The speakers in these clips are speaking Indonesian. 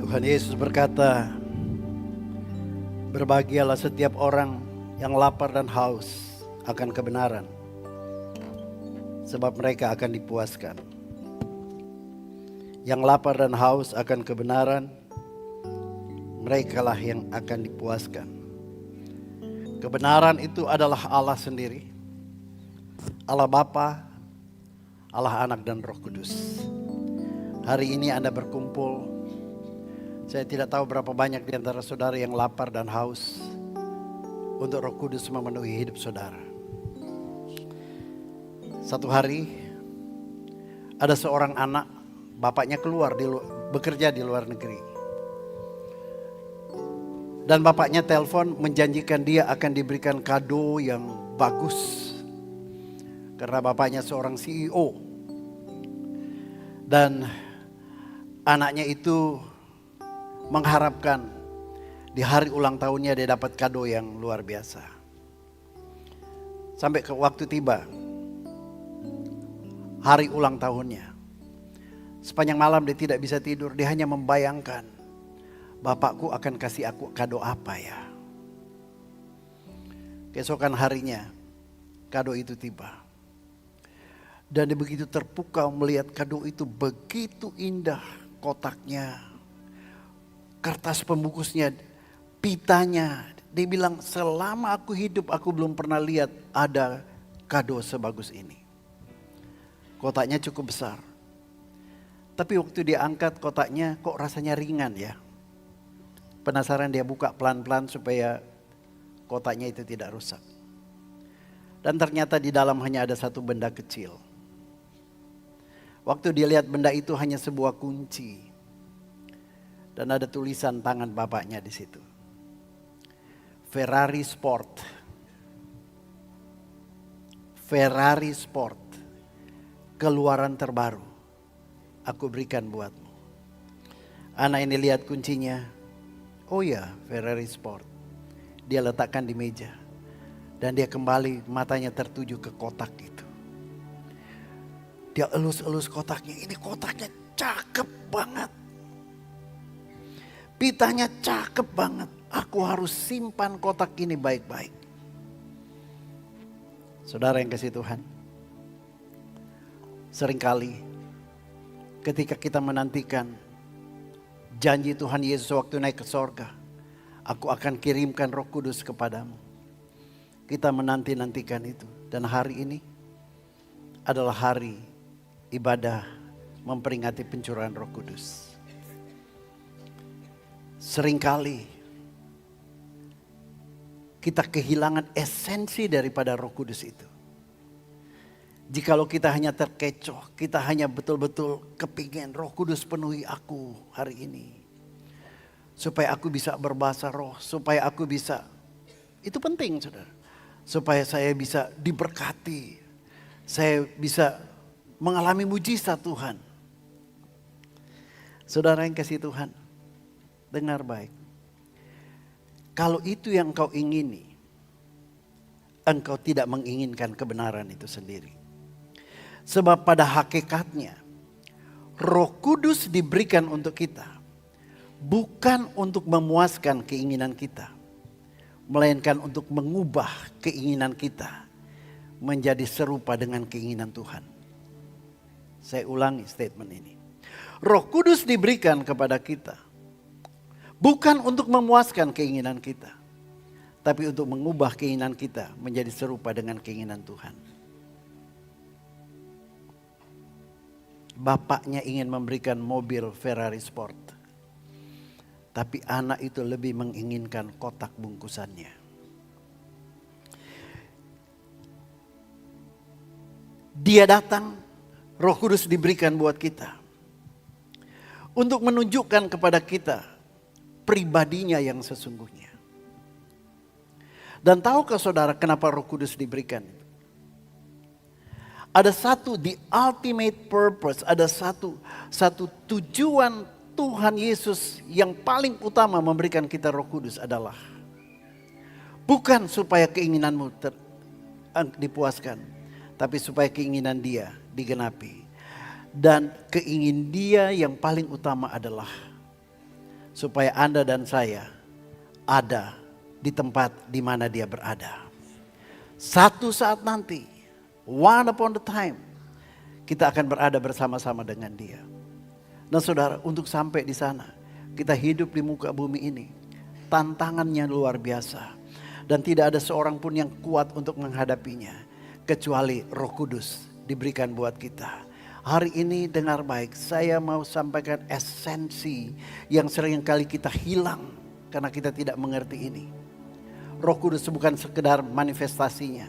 Tuhan Yesus berkata, berbahagialah setiap orang yang lapar dan haus akan kebenaran, sebab mereka akan dipuaskan. Yang lapar dan haus akan kebenaran, merekalah yang akan dipuaskan. Kebenaran itu adalah Allah sendiri, Allah Bapa, Allah Anak dan Roh Kudus. Hari ini Anda berkumpul. Saya tidak tahu berapa banyak di antara saudara yang lapar dan haus untuk Roh Kudus memenuhi hidup saudara. Satu hari ada seorang anak, bapaknya keluar bekerja di luar negeri. Dan bapaknya telepon menjanjikan dia akan diberikan kado yang bagus. Karena bapaknya seorang CEO. Dan anaknya itu mengharapkan di hari ulang tahunnya dia dapat kado yang luar biasa. Sampai ke waktu tiba hari ulang tahunnya. Sepanjang malam dia tidak bisa tidur. Dia hanya membayangkan, bapakku akan kasih aku kado apa ya. Keesokan harinya kado itu tiba. Dan dia begitu terpukau melihat kado itu begitu indah. Kotaknya, kertas pembungkusnya, pitanya. Dia bilang, selama aku hidup aku belum pernah lihat ada kado sebagus ini. Kotaknya cukup besar. Tapi waktu dia angkat kotaknya kok rasanya ringan ya. Penasaran dia buka pelan-pelan supaya kotaknya itu tidak rusak. Dan ternyata di dalam hanya ada satu benda kecil. Waktu dia lihat benda itu hanya sebuah kunci. Dan ada tulisan tangan bapaknya di situ. Ferrari Sport. Ferrari Sport. Keluaran terbaru. Aku berikan buatmu. Anak ini lihat kuncinya. Oh ya, Ferrari Sport. Dia letakkan di meja. Dan dia kembali matanya tertuju ke kotak itu. Dia elus-elus kotaknya. Ini kotaknya cakep banget. Pitanya cakep banget. Aku harus simpan kotak ini baik-baik. Saudara yang kasih Tuhan. Seringkali ketika kita menantikan janji Tuhan Yesus waktu naik ke sorga. Aku akan kirimkan Roh Kudus kepadamu. Kita menanti-nantikan itu. Dan hari ini adalah hari ibadah memperingati pencurahan Roh Kudus. Seringkali kita kehilangan esensi daripada Roh Kudus itu. Jikalau kita hanya terkecoh, kita hanya betul-betul kepingin Roh Kudus penuhi aku hari ini. Supaya aku bisa berbahasa roh, supaya aku bisa, itu penting saudara. Supaya saya bisa diberkati, saya bisa mengalami mujizat Tuhan. Saudara yang kasih Tuhan, dengar baik. Kalau itu yang kau ingini, engkau tidak menginginkan kebenaran itu sendiri. Sebab pada hakikatnya, Roh Kudus diberikan untuk kita. Bukan untuk memuaskan keinginan kita. Melainkan untuk mengubah keinginan kita menjadi serupa dengan keinginan Tuhan. Saya ulangi statement ini. Roh Kudus diberikan kepada kita. Bukan untuk memuaskan keinginan kita. Tapi untuk mengubah keinginan kita menjadi serupa dengan keinginan Tuhan. Bapaknya ingin memberikan mobil Ferrari Sport. Tapi anak itu lebih menginginkan kotak bungkusannya. Dia datang, Roh Kudus diberikan buat kita. Untuk menunjukkan kepada kita pribadinya yang sesungguhnya. Dan tahukah saudara kenapa Roh Kudus diberikan? Ada satu, the ultimate purpose, ada satu tujuan Tuhan Yesus yang paling utama memberikan kita Roh Kudus adalah bukan supaya keinginanmu dipuaskan, tapi supaya keinginan Dia digenapi. Dan keinginan Dia yang paling utama adalah supaya Anda dan saya ada di tempat di mana Dia berada. Satu saat nanti, one upon the time, kita akan berada bersama-sama dengan Dia. Nah saudara, untuk sampai di sana, kita hidup di muka bumi ini, tantangannya luar biasa. Dan tidak ada seorang pun yang kuat untuk menghadapinya, kecuali Roh Kudus diberikan buat kita. Hari ini dengar baik, saya mau sampaikan esensi yang seringkali kita hilang karena kita tidak mengerti ini. Roh Kudus bukan sekedar manifestasinya,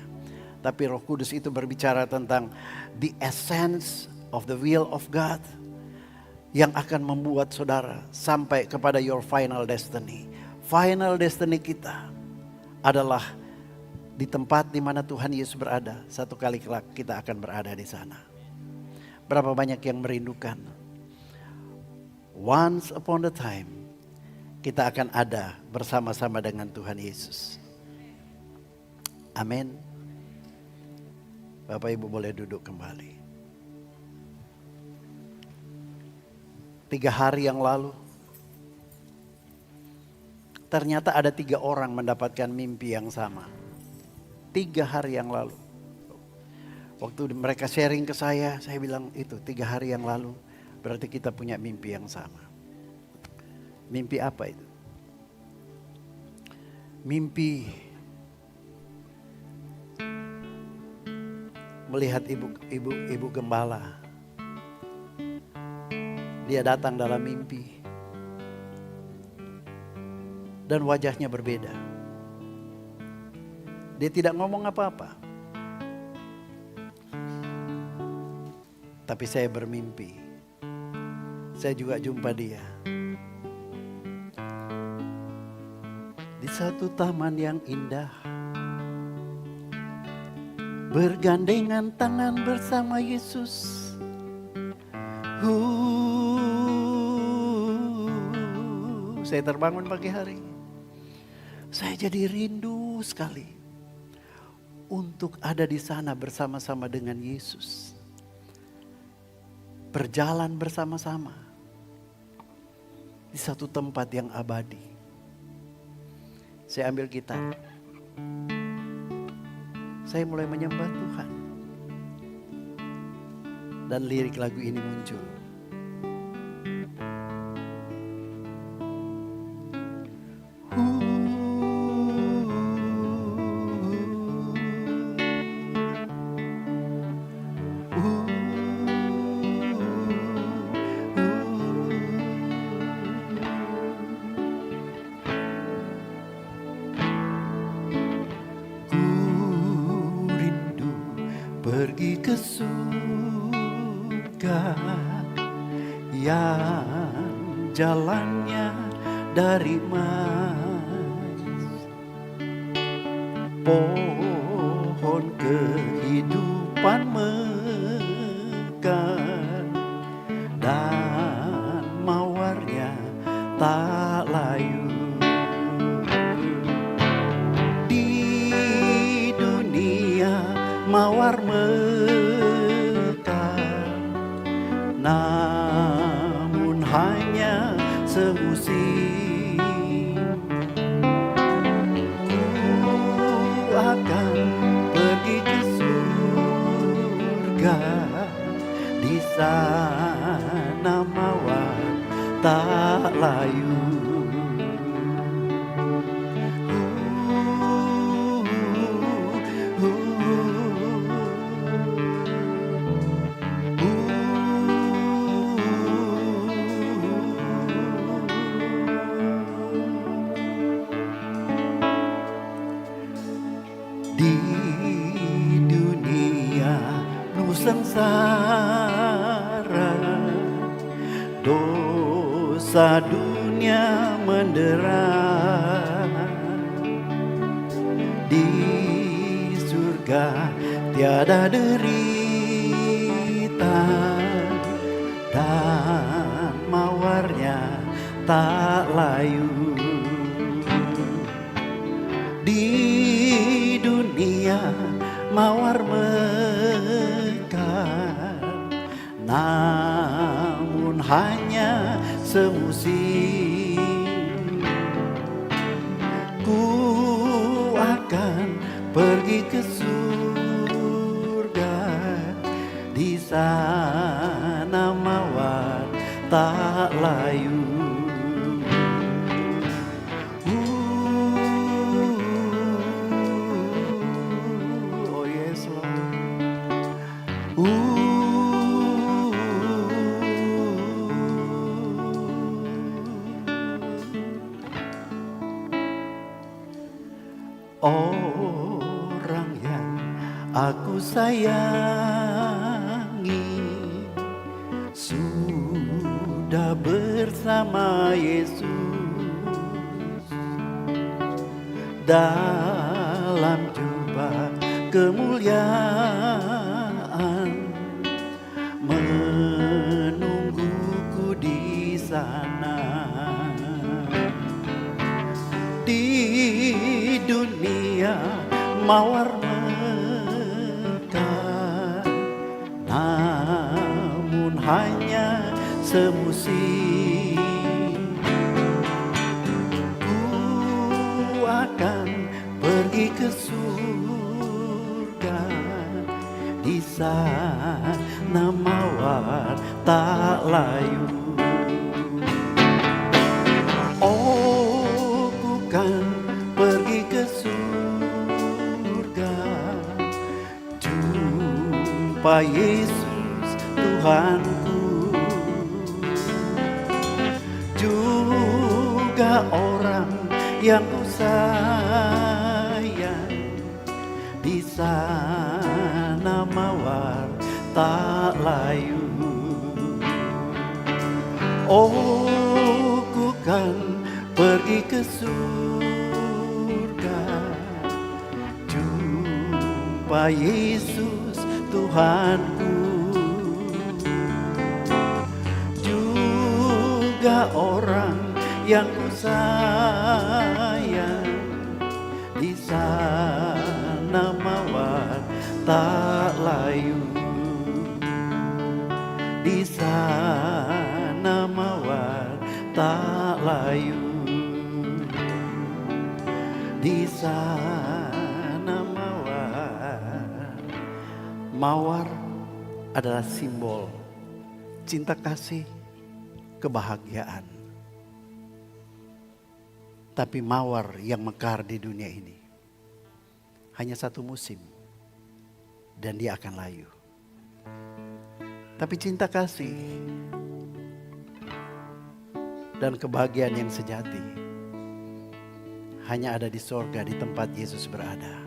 tapi Roh Kudus itu berbicara tentang the essence of the will of God yang akan membuat saudara sampai kepada your final destiny. Final destiny kita adalah di tempat di mana Tuhan Yesus berada. Satu kali kelak kita akan berada di sana. Berapa banyak yang merindukan? Once upon a time kita akan ada bersama-sama dengan Tuhan Yesus. Amin. Bapak Ibu boleh duduk kembali. 3 hari yang lalu, ternyata ada 3 orang mendapatkan mimpi yang sama. 3 hari yang lalu. Waktu mereka sharing ke saya bilang itu 3 hari yang lalu. Berarti kita punya mimpi yang sama. Mimpi apa itu? Mimpi melihat ibu gembala. Dia datang dalam mimpi. Dan wajahnya berbeda. Dia tidak ngomong apa-apa. Tapi saya bermimpi. Saya juga jumpa dia. Di satu taman yang indah. Bergandengan tangan bersama Yesus. Saya terbangun pagi hari. Saya jadi rindu sekali untuk ada di sana bersama-sama dengan Yesus. Berjalan bersama-sama di satu tempat yang abadi. Saya ambil gitar. Saya mulai menyembah Tuhan. Dan lirik lagu ini muncul. Pergi ke surga yang jalannya dari emas, pohon kehidupan mekar dan mawarnya tak layu. Di dunia mawar mekar, namun hanya semusim. Ku akan pergi ke surga, di sana mawar tak layu. Di dunia penuh sengsara, dosa dunia mendera. Di surga tiada derita, dan mawarnya tak layu. Di dunia mawar mekar, namun hanya semusim. sana mawar tak layu. Oh yes Lord. Orang yang aku sayangi sudah bersama Yesus dalam jubah kemuliaan, menungguku di sana. Di dunia mawar mekar, namun hanya semusim. Ku akan pergi ke surga, di sana mawar tak layu. Oh, ku kan pergi ke surga, jumpa Yesus Tuhanku. Juga orang yang ku sayang, di sana mawar tak layu. Oh, ku kan pergi ke surga, jumpa Yesus Tuhanku. Juga orang yang ku sayang, di sana mawar tak layu. Di sana mawar tak layu. Di sana mawar adalah simbol cinta kasih, kebahagiaan. Tapi mawar yang mekar di dunia ini hanya satu musim dan dia akan layu. Tapi cinta kasih dan kebahagiaan yang sejati hanya ada di sorga, di tempat Yesus berada.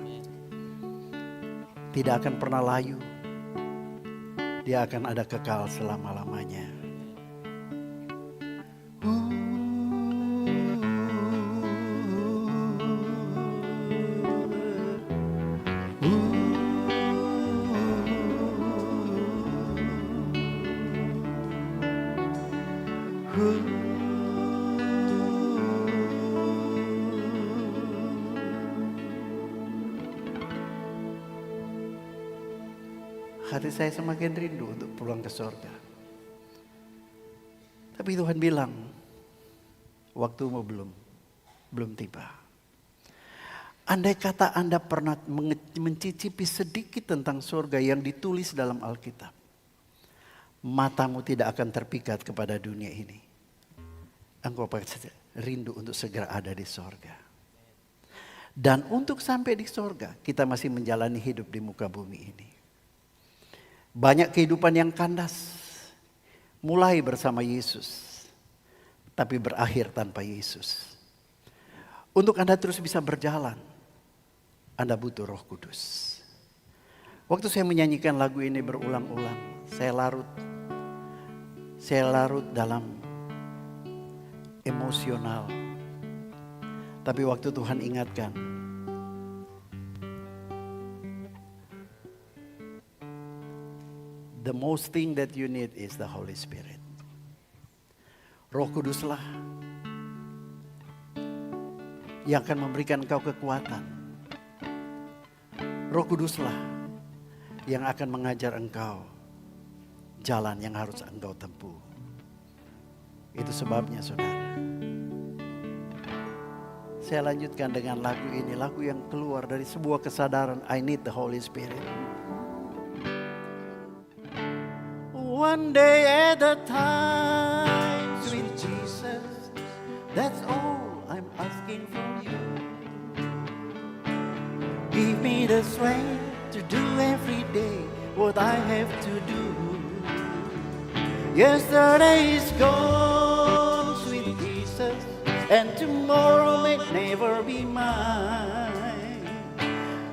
Tidak akan pernah layu. Dia akan ada kekal selama-lamanya. Hati saya semakin rindu untuk pulang ke surga. Tapi Tuhan bilang, waktumu belum tiba. Andai kata Anda pernah mencicipi sedikit tentang surga yang ditulis dalam Alkitab, matamu tidak akan terpikat kepada dunia ini. Engkau pasti rindu untuk segera ada di surga. Dan untuk sampai di surga, kita masih menjalani hidup di muka bumi ini. Banyak kehidupan yang kandas, mulai bersama Yesus, tapi berakhir tanpa Yesus. Untuk Anda terus bisa berjalan, Anda butuh Roh Kudus. Waktu saya menyanyikan lagu ini berulang-ulang, saya larut dalam emosional. Tapi waktu Tuhan ingatkan, the most thing that you need is the Holy Spirit. Roh Kuduslah yang akan memberikan engkau kekuatan. Roh Kuduslah yang akan mengajar engkau jalan yang harus engkau tempuh. Itu sebabnya saudara, saya lanjutkan dengan lagu ini. Lagu yang keluar dari sebuah kesadaran, I need the Holy Spirit. One day at a time, sweet Jesus, that's all I'm asking from you. Give me the strength to do every day what I have to do. Yesterday is gone, sweet Jesus, and tomorrow may never be mine.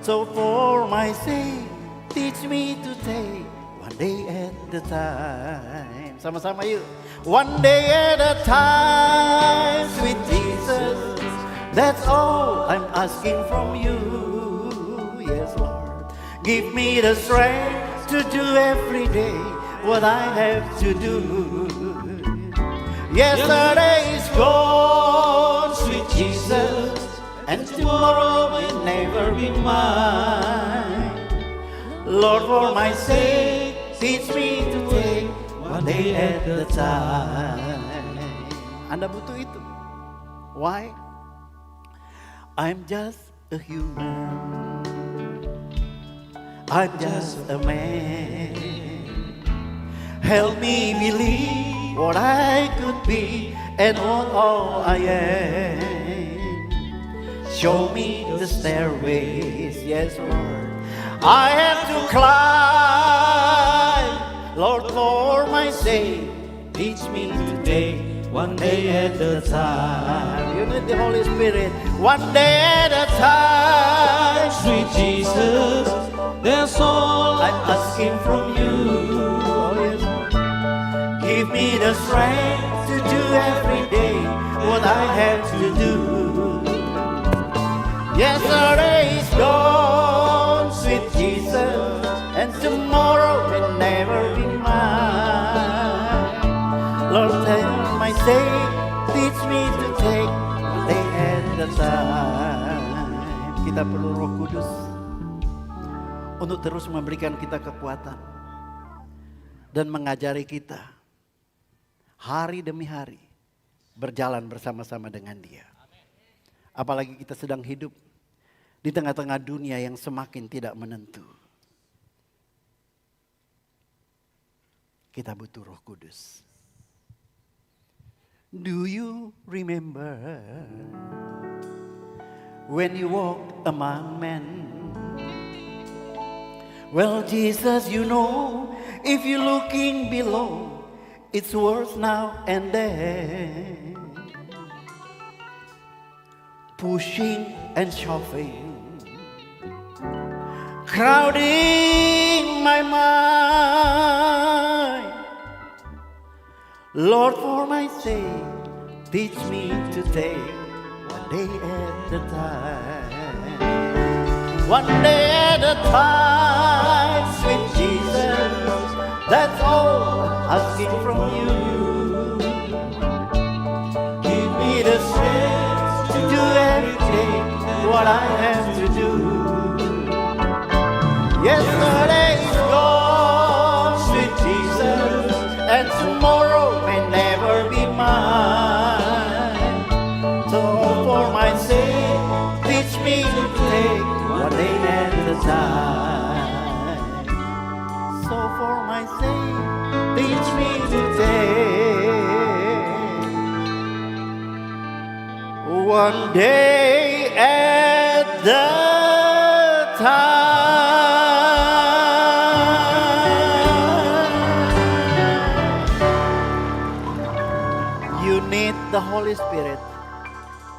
So for my sake, teach me to take one day at a time. Sama-sama yuk. One day at a time, sweet Jesus, that's all I'm asking from you. Yes, Lord. Give me the strength to do every day what I have to do. Yesterday is gone, sweet Jesus, and tomorrow will never be mine. Lord, for my sake, teach me to take one day at a time. Anda butuh itu. Why? I'm just a human. I'm just a man. Help me believe what I could be and what all I am. Show me the stairways, yes, Lord. I have to climb, Lord, for my sake. Teach me today, one day at a time. You need the Holy Spirit. One day at a time, Sweet Jesus, that's all I'm asking from you. Oh, yes. Give me the strength to do every day what I have to do. Yesterday is gone, sweet Jesus, and tomorrow will never be mine. Lord, for my sake, teach me to take one day at a time. Kita perlu Roh Kudus untuk terus memberikan kita kekuatan dan mengajari kita hari demi hari berjalan bersama-sama dengan Dia. Apalagi kita sedang hidup di tengah-tengah dunia yang semakin tidak menentu. Kita butuh Roh Kudus. Do you remember when you walked among men? Well, Jesus, you know, if you're looking below, it's worse now and then. Pushing and shoving, crowding my mind. Lord, for my sake, teach me to take one day at a time. One day at a time, sweet Jesus, that's all I'm asking from you. Give me the strength to do everything what I have to do. Yesterday's gone, sweet Jesus, and tomorrow may never be mine. So for my sake, teach me to take one day at a time. So for my sake, teach me to take one day at the time. You need the Holy Spirit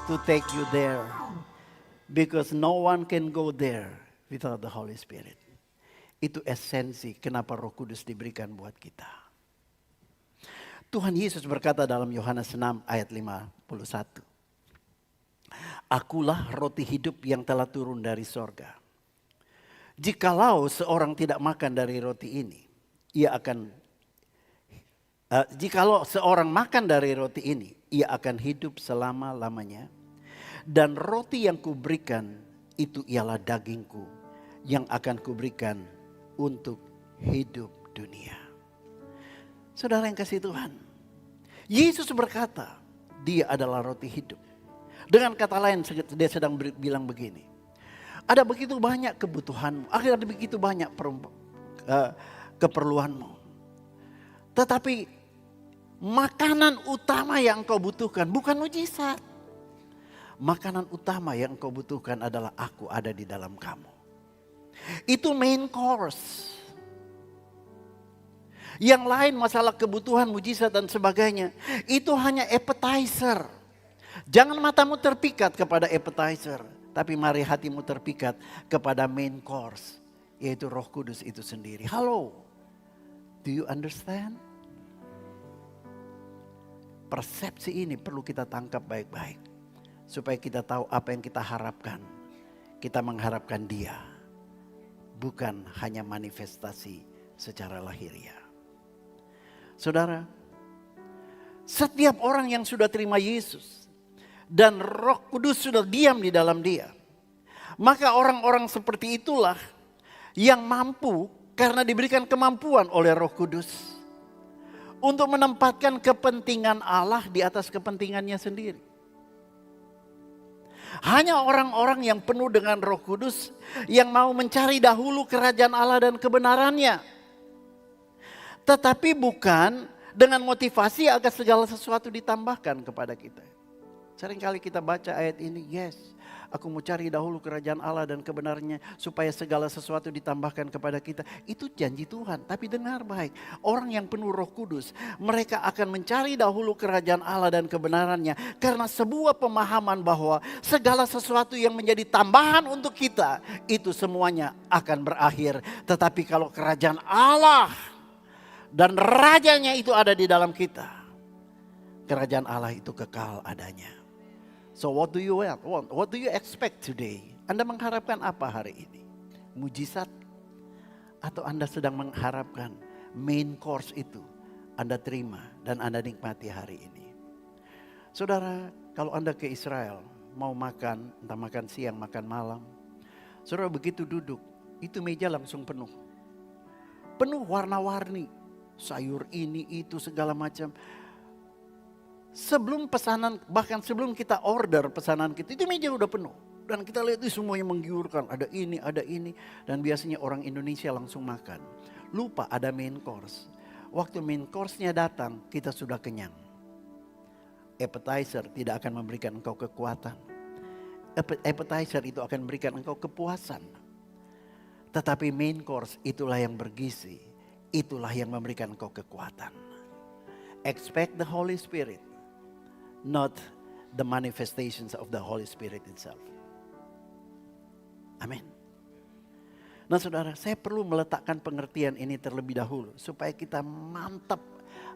to take you there, because no one can go there without the Holy Spirit. Itu esensi kenapa Roh Kudus diberikan buat kita. Tuhan Yesus berkata dalam Yohanes 6 ayat 51. Akulah roti hidup yang telah turun dari sorga. Jikalau seorang tidak makan dari roti ini, jikalau seorang makan dari roti ini, ia akan hidup selama-lamanya. Dan roti yang kuberikan itu ialah dagingku yang akan kuberikan untuk hidup dunia. Saudara yang kasih Tuhan, Yesus berkata, Dia adalah roti hidup. Dengan kata lain, dia sedang bilang begini. Ada begitu banyak kebutuhanmu, ada begitu banyak keperluanmu. Tetapi makanan utama yang engkau butuhkan bukan mujizat. Makanan utama yang engkau butuhkan adalah aku ada di dalam kamu. Itu main course. Yang lain masalah kebutuhan, mujizat dan sebagainya. Itu hanya appetizer. Jangan matamu terpikat kepada appetizer. Tapi mari hatimu terpikat kepada main course. Yaitu Roh Kudus itu sendiri. Halo. Do you understand? Persepsi ini perlu kita tangkap baik-baik. Supaya kita tahu apa yang kita harapkan. Kita mengharapkan Dia. Bukan hanya manifestasi secara lahiriah. Saudara, setiap orang yang sudah terima Yesus dan Roh Kudus sudah diam di dalam dia, maka orang-orang seperti itulah yang mampu karena diberikan kemampuan oleh Roh Kudus untuk menempatkan kepentingan Allah di atas kepentingannya sendiri. Hanya orang-orang yang penuh dengan Roh Kudus yang mau mencari dahulu kerajaan Allah dan kebenarannya. Tetapi bukan dengan motivasi agar segala sesuatu ditambahkan kepada kita. Seringkali kita baca ayat ini, yes, aku mau cari dahulu kerajaan Allah dan kebenarannya supaya segala sesuatu ditambahkan kepada kita. Itu janji Tuhan, tapi dengar baik. Orang yang penuh Roh Kudus, mereka akan mencari dahulu kerajaan Allah dan kebenarannya. Karena sebuah pemahaman bahwa segala sesuatu yang menjadi tambahan untuk kita, itu semuanya akan berakhir. Tetapi kalau kerajaan Allah dan rajanya itu ada di dalam kita, kerajaan Allah itu kekal adanya. So what do you want? What do you expect today? Anda mengharapkan apa hari ini? Mujizat? Atau Anda sedang mengharapkan main course itu Anda terima dan Anda nikmati hari ini? Saudara, kalau Anda ke Israel mau makan, entah makan siang, makan malam, saudara begitu duduk, itu meja langsung penuh. Penuh warna-warni. Sayur ini, itu, segala macam. Sebelum pesanan, bahkan sebelum kita order pesanan kita, itu meja udah penuh. Dan kita lihat itu semuanya menggiurkan. Ada ini, ada ini. Dan biasanya orang Indonesia langsung makan. Lupa ada main course. Waktu main course-nya datang, kita sudah kenyang. Appetizer tidak akan memberikan engkau kekuatan. Appetizer itu akan memberikan engkau kepuasan. Tetapi main course itulah yang bergizi. Itulah yang memberikan engkau kekuatan. Expect the Holy Spirit, not the manifestations of the Holy Spirit itself. Amin. Nah saudara, saya perlu meletakkan pengertian ini terlebih dahulu. Supaya kita mantap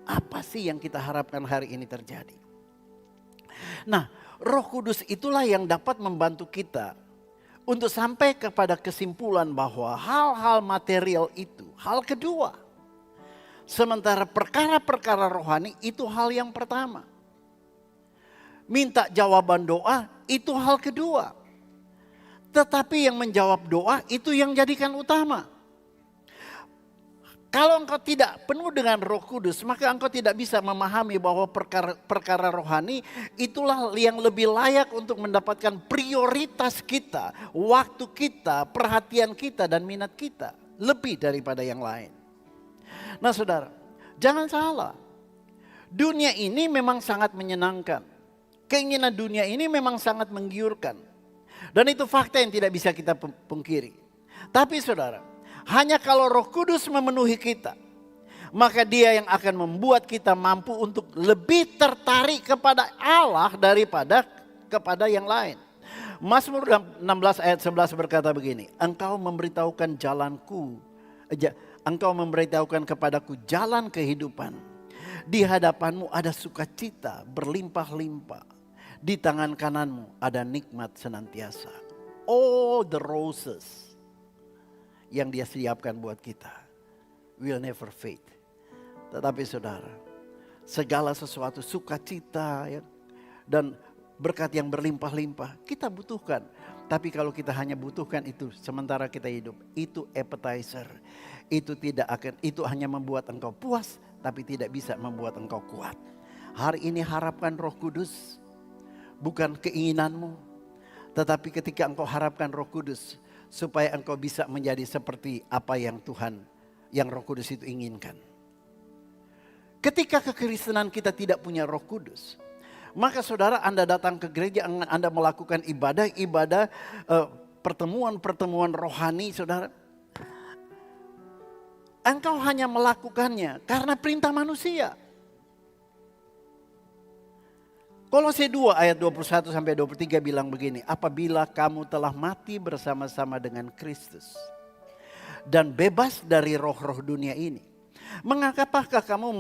apa sih yang kita harapkan hari ini terjadi. Nah, Roh Kudus itulah yang dapat membantu kita untuk sampai kepada kesimpulan bahwa hal-hal material itu hal kedua. Sementara perkara-perkara rohani itu hal yang pertama. Minta jawaban doa itu hal kedua. Tetapi yang menjawab doa itu yang jadikan utama. Kalau engkau tidak penuh dengan Roh Kudus, maka engkau tidak bisa memahami bahwa perkara rohani itulah yang lebih layak untuk mendapatkan prioritas kita, waktu kita, perhatian kita dan minat kita. Lebih daripada yang lain. Nah saudara, jangan salah. Dunia ini memang sangat menyenangkan. Keinginan dunia ini memang sangat menggiurkan. Dan itu fakta yang tidak bisa kita pungkiri. Tapi saudara, hanya kalau Roh Kudus memenuhi kita, maka Dia yang akan membuat kita mampu untuk lebih tertarik kepada Allah daripada kepada yang lain. Mazmur 16 ayat 11 berkata begini, Engkau memberitahukan jalanku, Engkau memberitahukan kepadaku jalan kehidupan. Di hadapanmu ada sukacita berlimpah-limpah. Di tangan kananmu ada nikmat senantiasa. All the roses yang Dia siapkan buat kita will never fade. Tetapi saudara, segala sesuatu sukacita ya, dan berkat yang berlimpah-limpah kita butuhkan. Tapi kalau kita hanya butuhkan itu sementara kita hidup, itu appetizer. Itu hanya membuat engkau puas, tapi tidak bisa membuat engkau kuat. Hari ini harapkan Roh Kudus, bukan keinginanmu. Tetapi ketika engkau harapkan Roh Kudus, supaya engkau bisa menjadi seperti apa yang Tuhan, yang Roh Kudus itu inginkan. Ketika kekristenan kita tidak punya Roh Kudus, maka saudara Anda datang ke gereja, Anda melakukan ibadah-ibadah, pertemuan-pertemuan rohani, saudara. Engkau hanya melakukannya karena perintah manusia. Kolose 2 ayat 21 sampai 23 bilang begini, apabila kamu telah mati bersama-sama dengan Kristus dan bebas dari roh-roh dunia ini, mengapakah kamu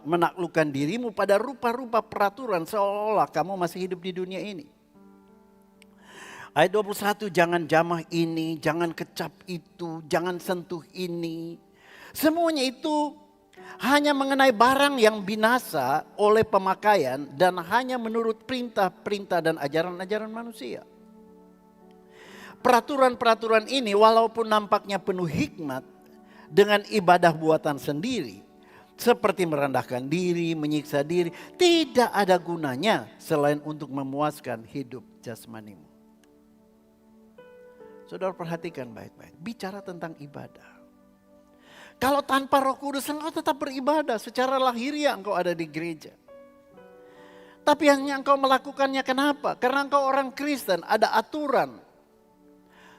menaklukkan dirimu pada rupa-rupa peraturan seolah-olah kamu masih hidup di dunia ini? Ayat 21, jangan jamah ini, jangan kecap itu, jangan sentuh ini. Semuanya itu hanya mengenai barang yang binasa oleh pemakaian dan hanya menurut perintah-perintah dan ajaran-ajaran manusia. Peraturan-peraturan ini walaupun nampaknya penuh hikmat dengan ibadah buatan sendiri, seperti merendahkan diri, menyiksa diri, tidak ada gunanya selain untuk memuaskan hidup jasmanimu. Saudara perhatikan baik-baik, bicara tentang ibadah. Kalau tanpa Roh Kudus engkau tetap beribadah, secara lahiriah engkau ada di gereja. Tapi hanya engkau melakukannya kenapa? Karena engkau orang Kristen, ada aturan.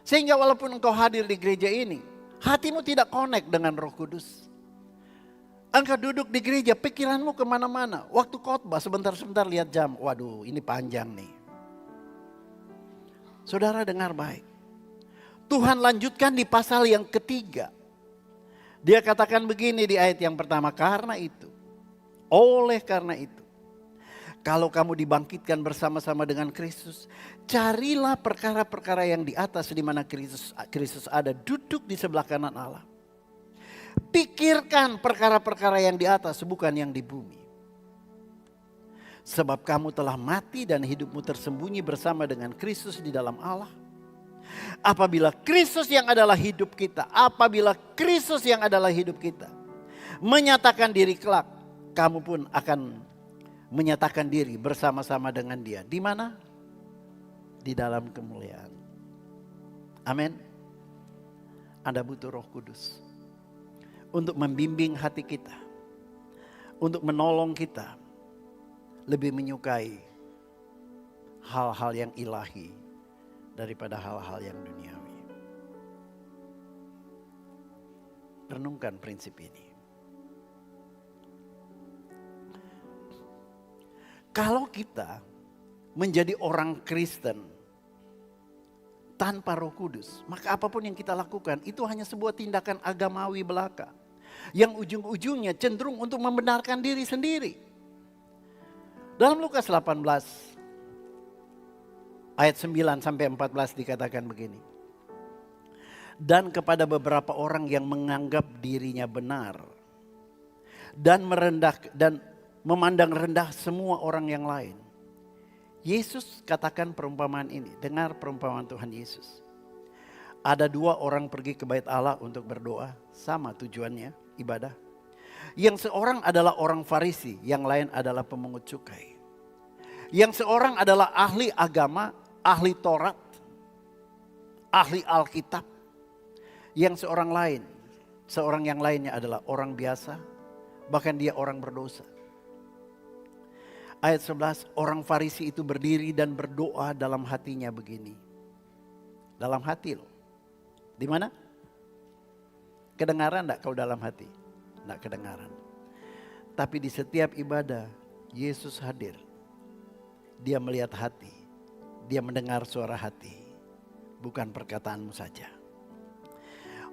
Sehingga walaupun engkau hadir di gereja ini, hatimu tidak connect dengan Roh Kudus. Engkau duduk di gereja, pikiranmu kemana-mana. Waktu khotbah sebentar-sebentar lihat jam, waduh ini panjang nih. Saudara dengar baik. Tuhan lanjutkan di pasal yang ketiga. Dia katakan begini di ayat yang pertama, karena itu, oleh karena itu, kalau kamu dibangkitkan bersama-sama dengan Kristus, carilah perkara-perkara yang di atas di mana Kristus ada duduk di sebelah kanan Allah. Pikirkan perkara-perkara yang di atas, bukan yang di bumi. Sebab kamu telah mati dan hidupmu tersembunyi bersama dengan Kristus di dalam Allah. Apabila Kristus yang adalah hidup kita, menyatakan diri kelak, kamu pun akan menyatakan diri bersama-sama dengan Dia. Di mana? Di dalam kemuliaan. Amin. Anda butuh Roh Kudus untuk membimbing hati kita, untuk menolong kita lebih menyukai hal-hal yang ilahi daripada hal-hal yang duniawi. Renungkan prinsip ini. Kalau kita menjadi orang Kristen tanpa Roh Kudus, maka apapun yang kita lakukan itu hanya sebuah tindakan agamawi belaka yang ujung-ujungnya cenderung untuk membenarkan diri sendiri. Dalam Lukas 18 ayat 9 sampai 14 dikatakan begini. Dan kepada beberapa orang yang menganggap dirinya benar dan memandang rendah semua orang yang lain, Yesus katakan perumpamaan ini. Dengar perumpamaan Tuhan Yesus. Ada dua orang pergi ke bait Allah untuk berdoa, sama tujuannya, ibadah. Yang seorang adalah orang Farisi, yang lain adalah pemungut cukai. Yang seorang adalah ahli agama, ahli Taurat, ahli Alkitab. Yang seorang yang lainnya adalah orang biasa, bahkan dia orang berdosa. Ayat 11, orang Farisi itu berdiri dan berdoa dalam hatinya begini. Dalam hati loh. Di mana? Kedengaran enggak kau dalam hati? Enggak kedengaran. Tapi di setiap ibadah Yesus hadir. Dia melihat hati. Dia mendengar suara hati. Bukan perkataanmu saja.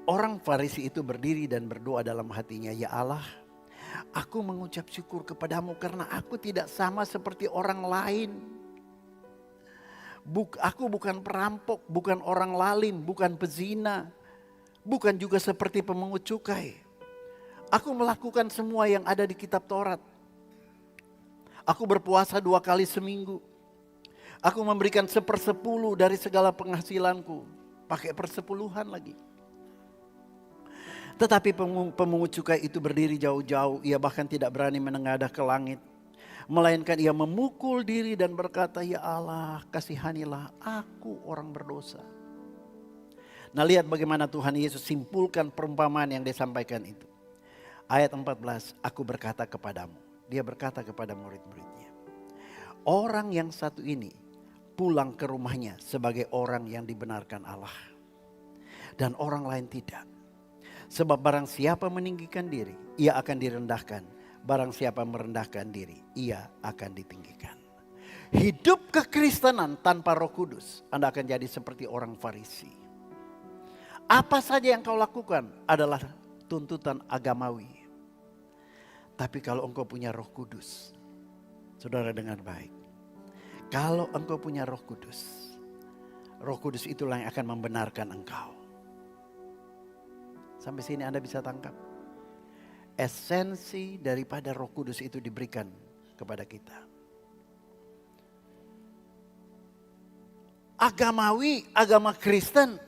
Orang Farisi itu berdiri dan berdoa dalam hatinya. Ya Allah, aku mengucap syukur kepadamu karena aku tidak sama seperti orang lain. Aku bukan perampok, bukan orang lalim, bukan pezina. Bukan juga seperti pemungut cukai. Aku melakukan semua yang ada di kitab Taurat. Aku berpuasa 2 kali seminggu. Aku memberikan 1/10 dari segala penghasilanku. Pakai persepuluhan lagi. Tetapi pemungut cukai itu berdiri jauh-jauh. Ia bahkan tidak berani menengadah ke langit. Melainkan ia memukul diri dan berkata, ya Allah, kasihanilah aku orang berdosa. Nah, lihat bagaimana Tuhan Yesus simpulkan perumpamaan yang disampaikan itu. Ayat 14, aku berkata kepadamu. Dia berkata kepada murid-muridnya. Orang yang satu ini pulang ke rumahnya sebagai orang yang dibenarkan Allah. Dan orang lain tidak. Sebab barang siapa meninggikan diri, ia akan direndahkan. Barang siapa merendahkan diri, ia akan ditinggikan. Hidup kekristenan tanpa Roh Kudus, Anda akan jadi seperti orang Farisi. Apa saja yang kau lakukan adalah tuntutan agamawi. Tapi kalau engkau punya Roh Kudus, saudara dengar baik. Kalau engkau punya Roh Kudus itulah yang akan membenarkan engkau. Sampai sini Anda bisa tangkap. Esensi daripada Roh Kudus itu diberikan kepada kita. Agamawi, agama Kristen.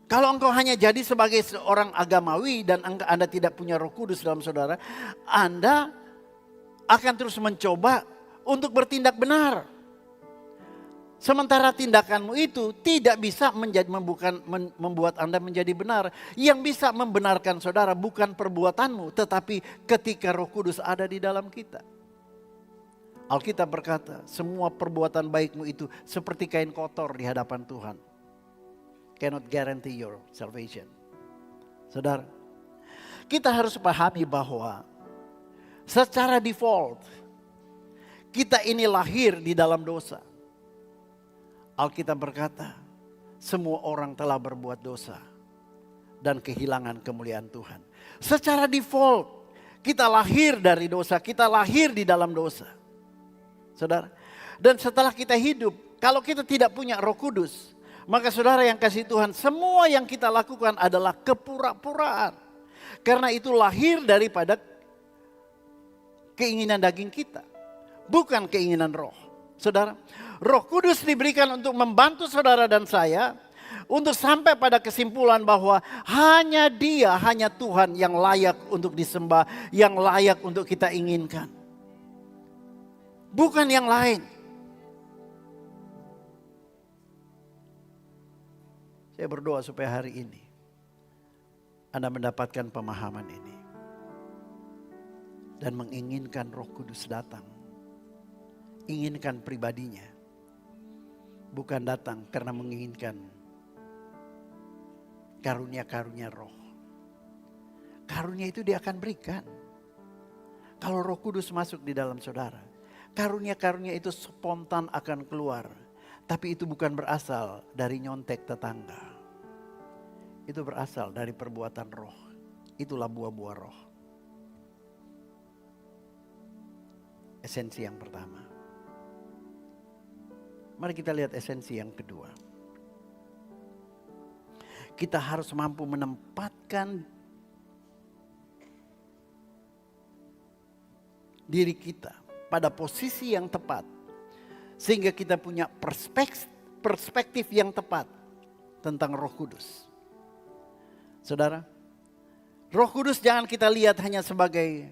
Kalau engkau hanya jadi sebagai seorang agamawi dan Anda tidak punya Roh Kudus dalam saudara, Anda akan terus mencoba untuk bertindak benar. Sementara tindakanmu itu tidak bisa membuat Anda menjadi benar. Yang bisa membenarkan saudara bukan perbuatanmu, tetapi ketika Roh Kudus ada di dalam kita. Alkitab berkata, semua perbuatan baikmu itu seperti kain kotor di hadapan Tuhan. Cannot guarantee your salvation. Saudara, kita harus pahami bahwa secara default kita ini lahir di dalam dosa. Alkitab berkata, semua orang telah berbuat dosa dan kehilangan kemuliaan Tuhan. Secara default, kita lahir dari dosa, kita lahir di dalam dosa. Saudara, dan setelah kita hidup, kalau kita tidak punya Roh Kudus, maka saudara yang kasih Tuhan, semua yang kita lakukan adalah kepura-puraan. Karena itu lahir daripada keinginan daging kita, bukan keinginan roh. Saudara, Roh Kudus diberikan untuk membantu saudara dan saya untuk sampai pada kesimpulan bahwa hanya Dia, hanya Tuhan yang layak untuk disembah, yang layak untuk kita inginkan. Bukan yang lain. Saya berdoa supaya hari ini Anda mendapatkan pemahaman ini dan menginginkan Roh Kudus datang. Inginkan pribadinya. Bukan datang karena menginginkan karunia-karunia roh. Karunia itu Dia akan berikan. Kalau Roh Kudus masuk di dalam saudara, karunia-karunia itu spontan akan keluar. Tapi itu bukan berasal dari nyontek tetangga. Itu berasal dari perbuatan roh. Itulah buah-buah roh. Esensi yang pertama. Mari kita lihat esensi yang kedua. Kita harus mampu menempatkan diri kita pada posisi yang tepat. Sehingga kita punya perspektif yang tepat tentang Roh Kudus. Saudara, Roh Kudus jangan kita lihat hanya sebagai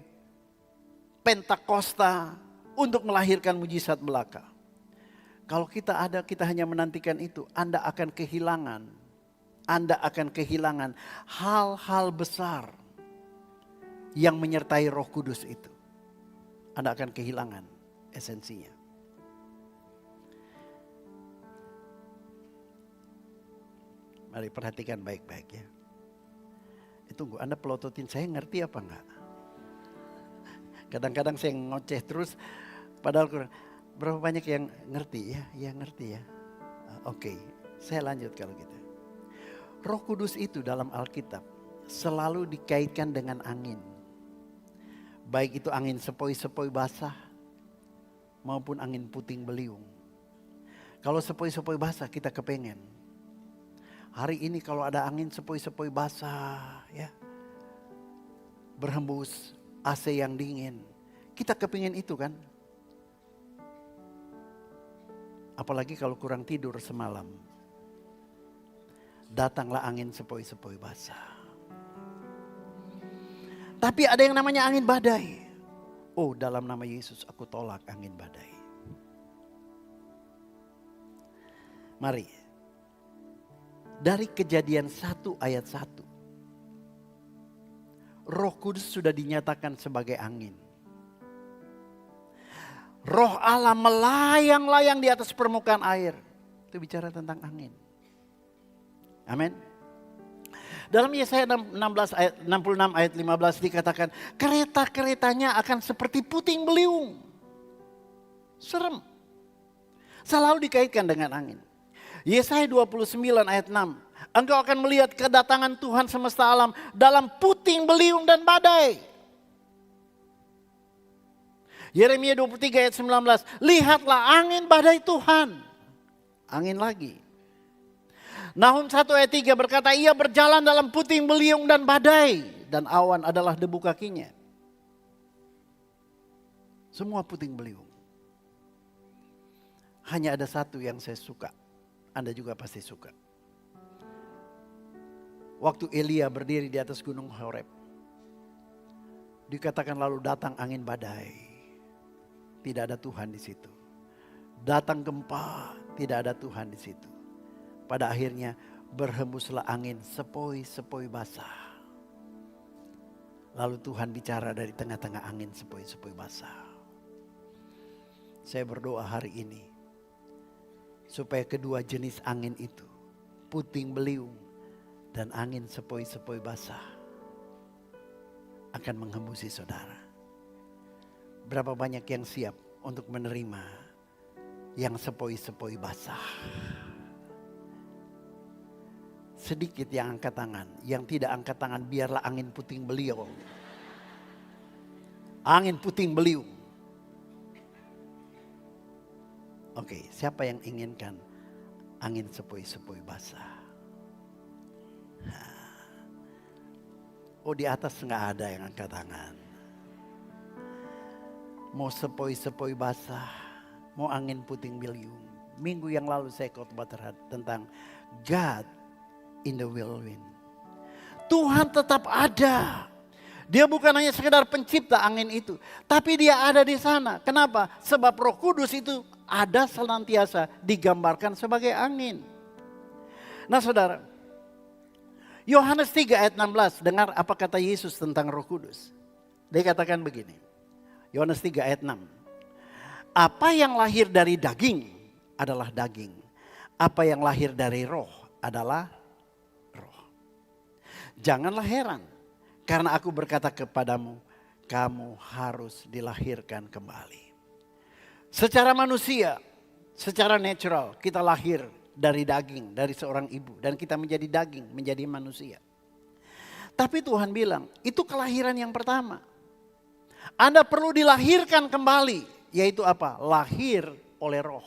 Pentakosta untuk melahirkan mujizat belaka. Kalau kita ada, kita hanya menantikan itu, Anda akan kehilangan hal-hal besar yang menyertai Roh Kudus itu. Anda akan kehilangan esensinya. Mari perhatikan baik-baik ya. Tunggu, Anda pelototin saya ngerti apa enggak? Kadang-kadang saya ngoceh terus, padahal berapa banyak yang ngerti ya? Ya ngerti ya. Oke, saya lanjut kalau gitu. Roh Kudus itu dalam Alkitab selalu dikaitkan dengan angin. Baik itu angin sepoi-sepoi basah maupun angin puting beliung. Kalau sepoi-sepoi basah kita kepengen. Hari ini kalau ada angin sepoi-sepoi basah ya, berhembus AC yang dingin, kita kepingin itu kan. Apalagi kalau kurang tidur semalam, datanglah angin sepoi-sepoi basah. Tapi ada yang namanya angin badai. Oh, dalam nama Yesus aku tolak angin badai. Mari. Dari Kejadian 1 ayat 1. Roh Kudus sudah dinyatakan sebagai angin. Roh Allah melayang-layang di atas permukaan air. Itu bicara tentang angin. Amin. Dalam Yesaya 66 ayat 15 dikatakan, kereta-keretanya akan seperti puting beliung. Serem. Selalu dikaitkan dengan angin. Yesaya 29 ayat 6. Engkau akan melihat kedatangan Tuhan semesta alam dalam puting beliung dan badai. Yeremia 23 ayat 19. Lihatlah angin badai Tuhan. Angin lagi. Nahum 1 ayat 3 berkata, ia berjalan dalam puting beliung dan badai. Dan awan adalah debu kakinya. Semua puting beliung. Hanya ada satu yang saya suka. Anda juga pasti suka. Waktu Elia berdiri di atas gunung Horeb. Dikatakan lalu datang angin badai. Tidak ada Tuhan di situ. Datang gempa, tidak ada Tuhan di situ. Pada akhirnya berhembuslah angin sepoi-sepoi basah. Lalu Tuhan bicara dari tengah-tengah angin sepoi-sepoi basah. Saya berdoa hari ini supaya kedua jenis angin itu, puting beliung dan angin sepoi-sepoi basah, akan menghembusi saudara. Berapa banyak yang siap untuk menerima yang sepoi-sepoi basah? Sedikit yang angkat tangan. Yang tidak angkat tangan biarlah angin puting beliung. Angin puting beliung. Oke, siapa yang inginkan angin sepoi-sepoi basah? Oh, di atas nggak ada yang angkat tangan. Mau sepoi-sepoi basah, mau angin puting beliung. Minggu yang lalu saya khotbah tentang God in the whirlwind. Tuhan tetap ada. Dia bukan hanya sekedar pencipta angin itu, tapi dia ada di sana. Kenapa? Sebab Roh Kudus itu ada senantiasa digambarkan sebagai angin. Nah saudara, Yohanes 3 ayat 16, dengar apa kata Yesus tentang Roh Kudus. Dia katakan begini. Yohanes 3 ayat 6. Apa yang lahir dari daging adalah daging. Apa yang lahir dari roh adalah roh. Janganlah heran karena aku berkata kepadamu, kamu harus dilahirkan kembali. Secara manusia, secara natural kita lahir dari daging, dari seorang ibu. Dan kita menjadi daging, menjadi manusia. Tapi Tuhan bilang, itu kelahiran yang pertama. Anda perlu dilahirkan kembali, yaitu apa? Lahir oleh roh.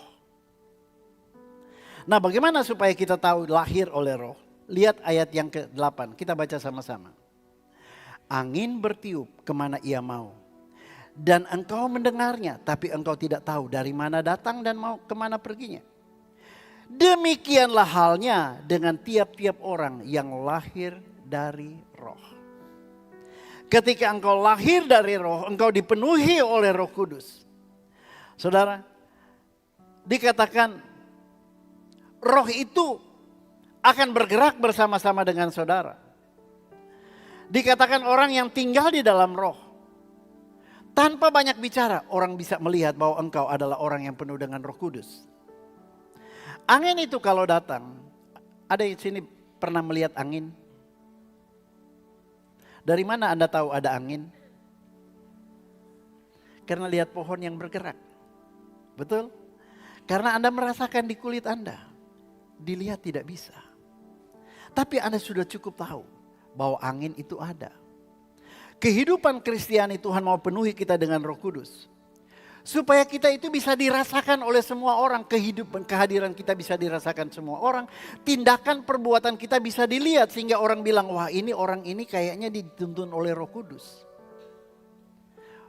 Nah, bagaimana supaya kita tahu lahir oleh roh? Lihat ayat yang ke-8, kita baca sama-sama. Angin bertiup kemana ia mau. Dan engkau mendengarnya, tapi engkau tidak tahu dari mana datang dan mau kemana perginya. Demikianlah halnya dengan tiap-tiap orang yang lahir dari roh. Ketika engkau lahir dari roh, engkau dipenuhi oleh Roh Kudus. Saudara, dikatakan roh itu akan bergerak bersama-sama dengan saudara. Dikatakan orang yang tinggal di dalam roh. Tanpa banyak bicara, orang bisa melihat bahwa engkau adalah orang yang penuh dengan Roh Kudus. Angin itu kalau datang, ada di sini pernah melihat angin? Dari mana Anda tahu ada angin? Karena lihat pohon yang bergerak. Betul? Karena Anda merasakan di kulit Anda. Dilihat tidak bisa. Tapi Anda sudah cukup tahu bahwa angin itu ada. Kehidupan Kristiani Tuhan mau penuhi kita dengan Roh Kudus. Supaya kita itu bisa dirasakan oleh semua orang. Kehadiran kita bisa dirasakan semua orang. Tindakan perbuatan kita bisa dilihat. Sehingga orang bilang, wah ini orang ini kayaknya dituntun oleh Roh Kudus.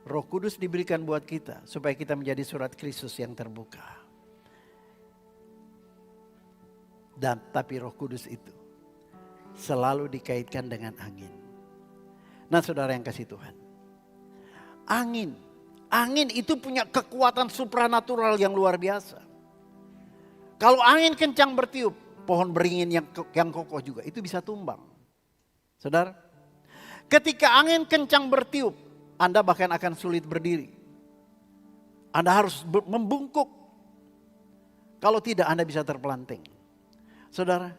Roh Kudus diberikan buat kita. Supaya kita menjadi surat Kristus yang terbuka. Dan tapi Roh Kudus itu selalu dikaitkan dengan angin. Nah saudara yang kasih Tuhan. Angin itu punya kekuatan supranatural yang luar biasa. Kalau angin kencang bertiup, pohon beringin yang kokoh juga itu bisa tumbang. Saudara, Ketika angin kencang bertiup, Anda bahkan akan sulit berdiri. Anda harus membungkuk. Kalau tidak Anda bisa terpelanting. Saudara,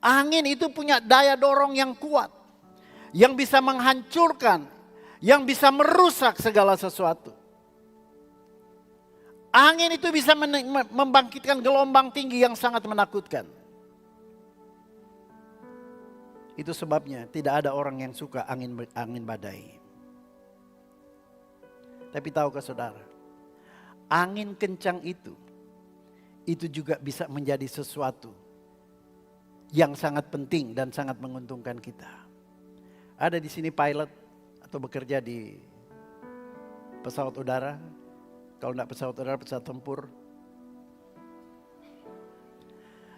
angin itu punya daya dorong yang kuat. Yang bisa menghancurkan, yang bisa merusak segala sesuatu. Angin itu bisa membangkitkan gelombang tinggi yang sangat menakutkan. Itu sebabnya tidak ada orang yang suka angin badai. Tapi tahukah saudara, angin kencang itu juga bisa menjadi sesuatu yang sangat penting dan sangat menguntungkan kita. Ada di sini pilot atau bekerja di pesawat udara. Kalau tidak pesawat udara, pesawat tempur.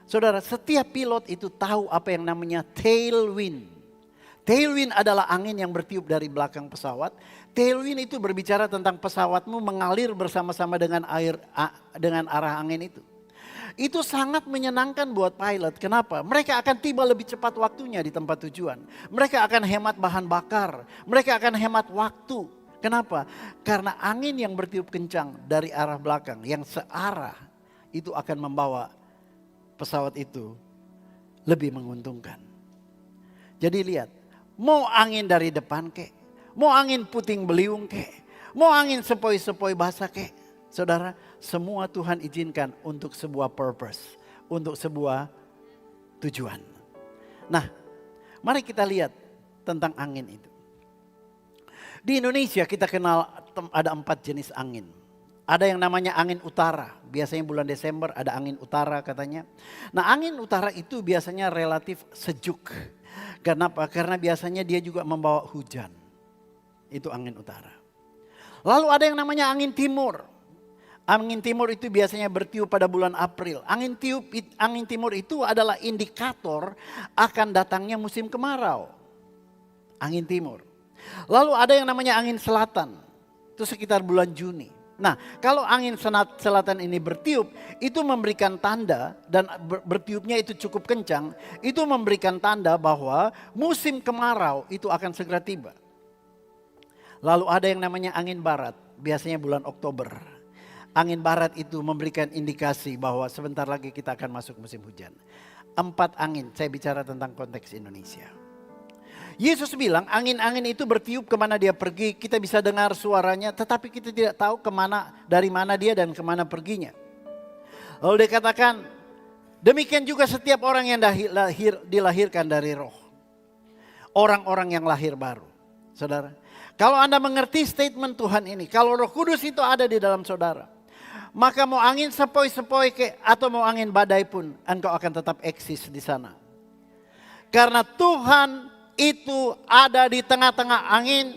Saudara, setiap pilot itu tahu apa yang namanya tailwind. Tailwind adalah angin yang bertiup dari belakang pesawat. Tailwind itu berbicara tentang pesawatmu mengalir bersama-sama dengan arah angin itu. Itu sangat menyenangkan buat pilot. Kenapa? Mereka akan tiba lebih cepat waktunya di tempat tujuan. Mereka akan hemat bahan bakar. Mereka akan hemat waktu. Kenapa? Karena angin yang bertiup kencang dari arah belakang yang searah itu akan membawa pesawat itu lebih menguntungkan. Jadi lihat, mau angin dari depan kek, mau angin puting beliung kek, mau angin sepoi-sepoi basah kek. Saudara, semua Tuhan izinkan untuk sebuah purpose, untuk sebuah tujuan. Nah, mari kita lihat tentang angin itu. Di Indonesia kita kenal ada 4 jenis angin. Ada yang namanya angin utara. Biasanya bulan Desember ada angin utara katanya. Nah, angin utara itu biasanya relatif sejuk. Kenapa? Karena biasanya dia juga membawa hujan. Itu angin utara. Lalu ada yang namanya angin timur. Angin timur itu biasanya bertiup pada bulan April. Angin timur itu adalah indikator akan datangnya musim kemarau. Angin timur. Lalu ada yang namanya angin selatan. Itu sekitar bulan Juni. Nah, kalau angin selatan ini bertiup, itu memberikan tanda dan bertiupnya itu cukup kencang. Itu memberikan tanda bahwa musim kemarau itu akan segera tiba. Lalu ada yang namanya angin barat. Biasanya bulan Oktober. Angin barat itu memberikan indikasi bahwa sebentar lagi kita akan masuk musim hujan. 4 angin, saya bicara tentang konteks Indonesia. Yesus bilang angin-angin itu bertiup kemana dia pergi. Kita bisa dengar suaranya tetapi kita tidak tahu dari mana dia dan kemana perginya. Lalu dia katakan demikian juga setiap orang yang dilahirkan dari roh. Orang-orang yang lahir baru. Saudara, kalau Anda mengerti statement Tuhan ini. Kalau Roh Kudus itu ada di dalam saudara. Maka mau angin sepoi-sepoi atau mau angin badai pun engkau akan tetap eksis di sana. Karena Tuhan itu ada di tengah-tengah angin.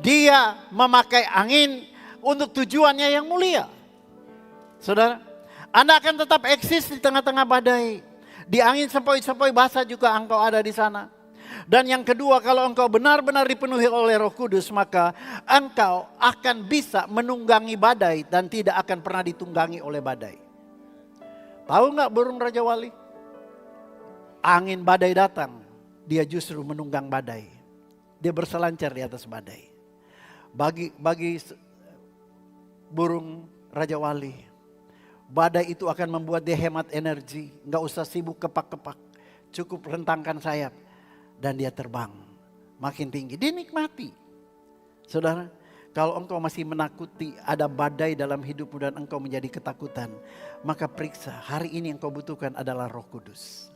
Dia memakai angin untuk tujuannya yang mulia. Saudara, Anda akan tetap eksis di tengah-tengah badai. Di angin sepoi-sepoi basah juga engkau ada di sana. Dan yang kedua, kalau engkau benar-benar dipenuhi oleh Roh Kudus, maka engkau akan bisa menunggangi badai dan tidak akan pernah ditunggangi oleh badai. Tahu nggak burung Raja Wali? Angin badai datang. Dia justru menunggang badai. Dia berselancar di atas badai. Bagi burung Raja Wali, badai itu akan membuat dia hemat energi. Nggak usah sibuk kepak-kepak. Cukup rentangkan sayap. Dan dia terbang makin tinggi. Dia nikmati. Saudara, kalau engkau masih menakuti ada badai dalam hidupmu dan engkau menjadi ketakutan. Maka periksa, hari ini yang kau butuhkan adalah Roh Kudus.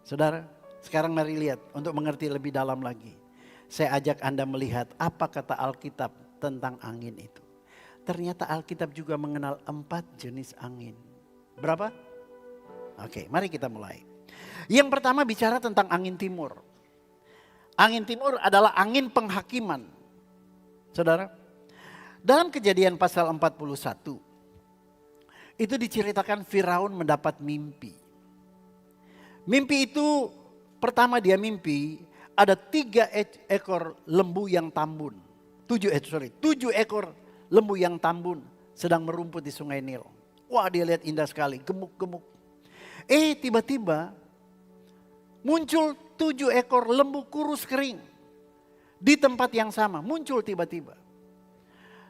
Saudara, sekarang mari lihat untuk mengerti lebih dalam lagi. Saya ajak Anda melihat apa kata Alkitab tentang angin itu. Ternyata Alkitab juga mengenal 4 jenis angin. Berapa? Oke, mari kita mulai. Yang pertama bicara tentang angin timur. Angin timur adalah angin penghakiman. Saudara, dalam Kejadian pasal 41, itu diceritakan Firaun mendapat mimpi. Mimpi itu pertama dia mimpi ada 3 ekor lembu yang tambun. 7 ekor lembu yang tambun sedang merumput di sungai Nil. Wah, dia lihat indah sekali, gemuk-gemuk. Tiba-tiba muncul 7 ekor lembu kurus kering di tempat yang sama, muncul tiba-tiba.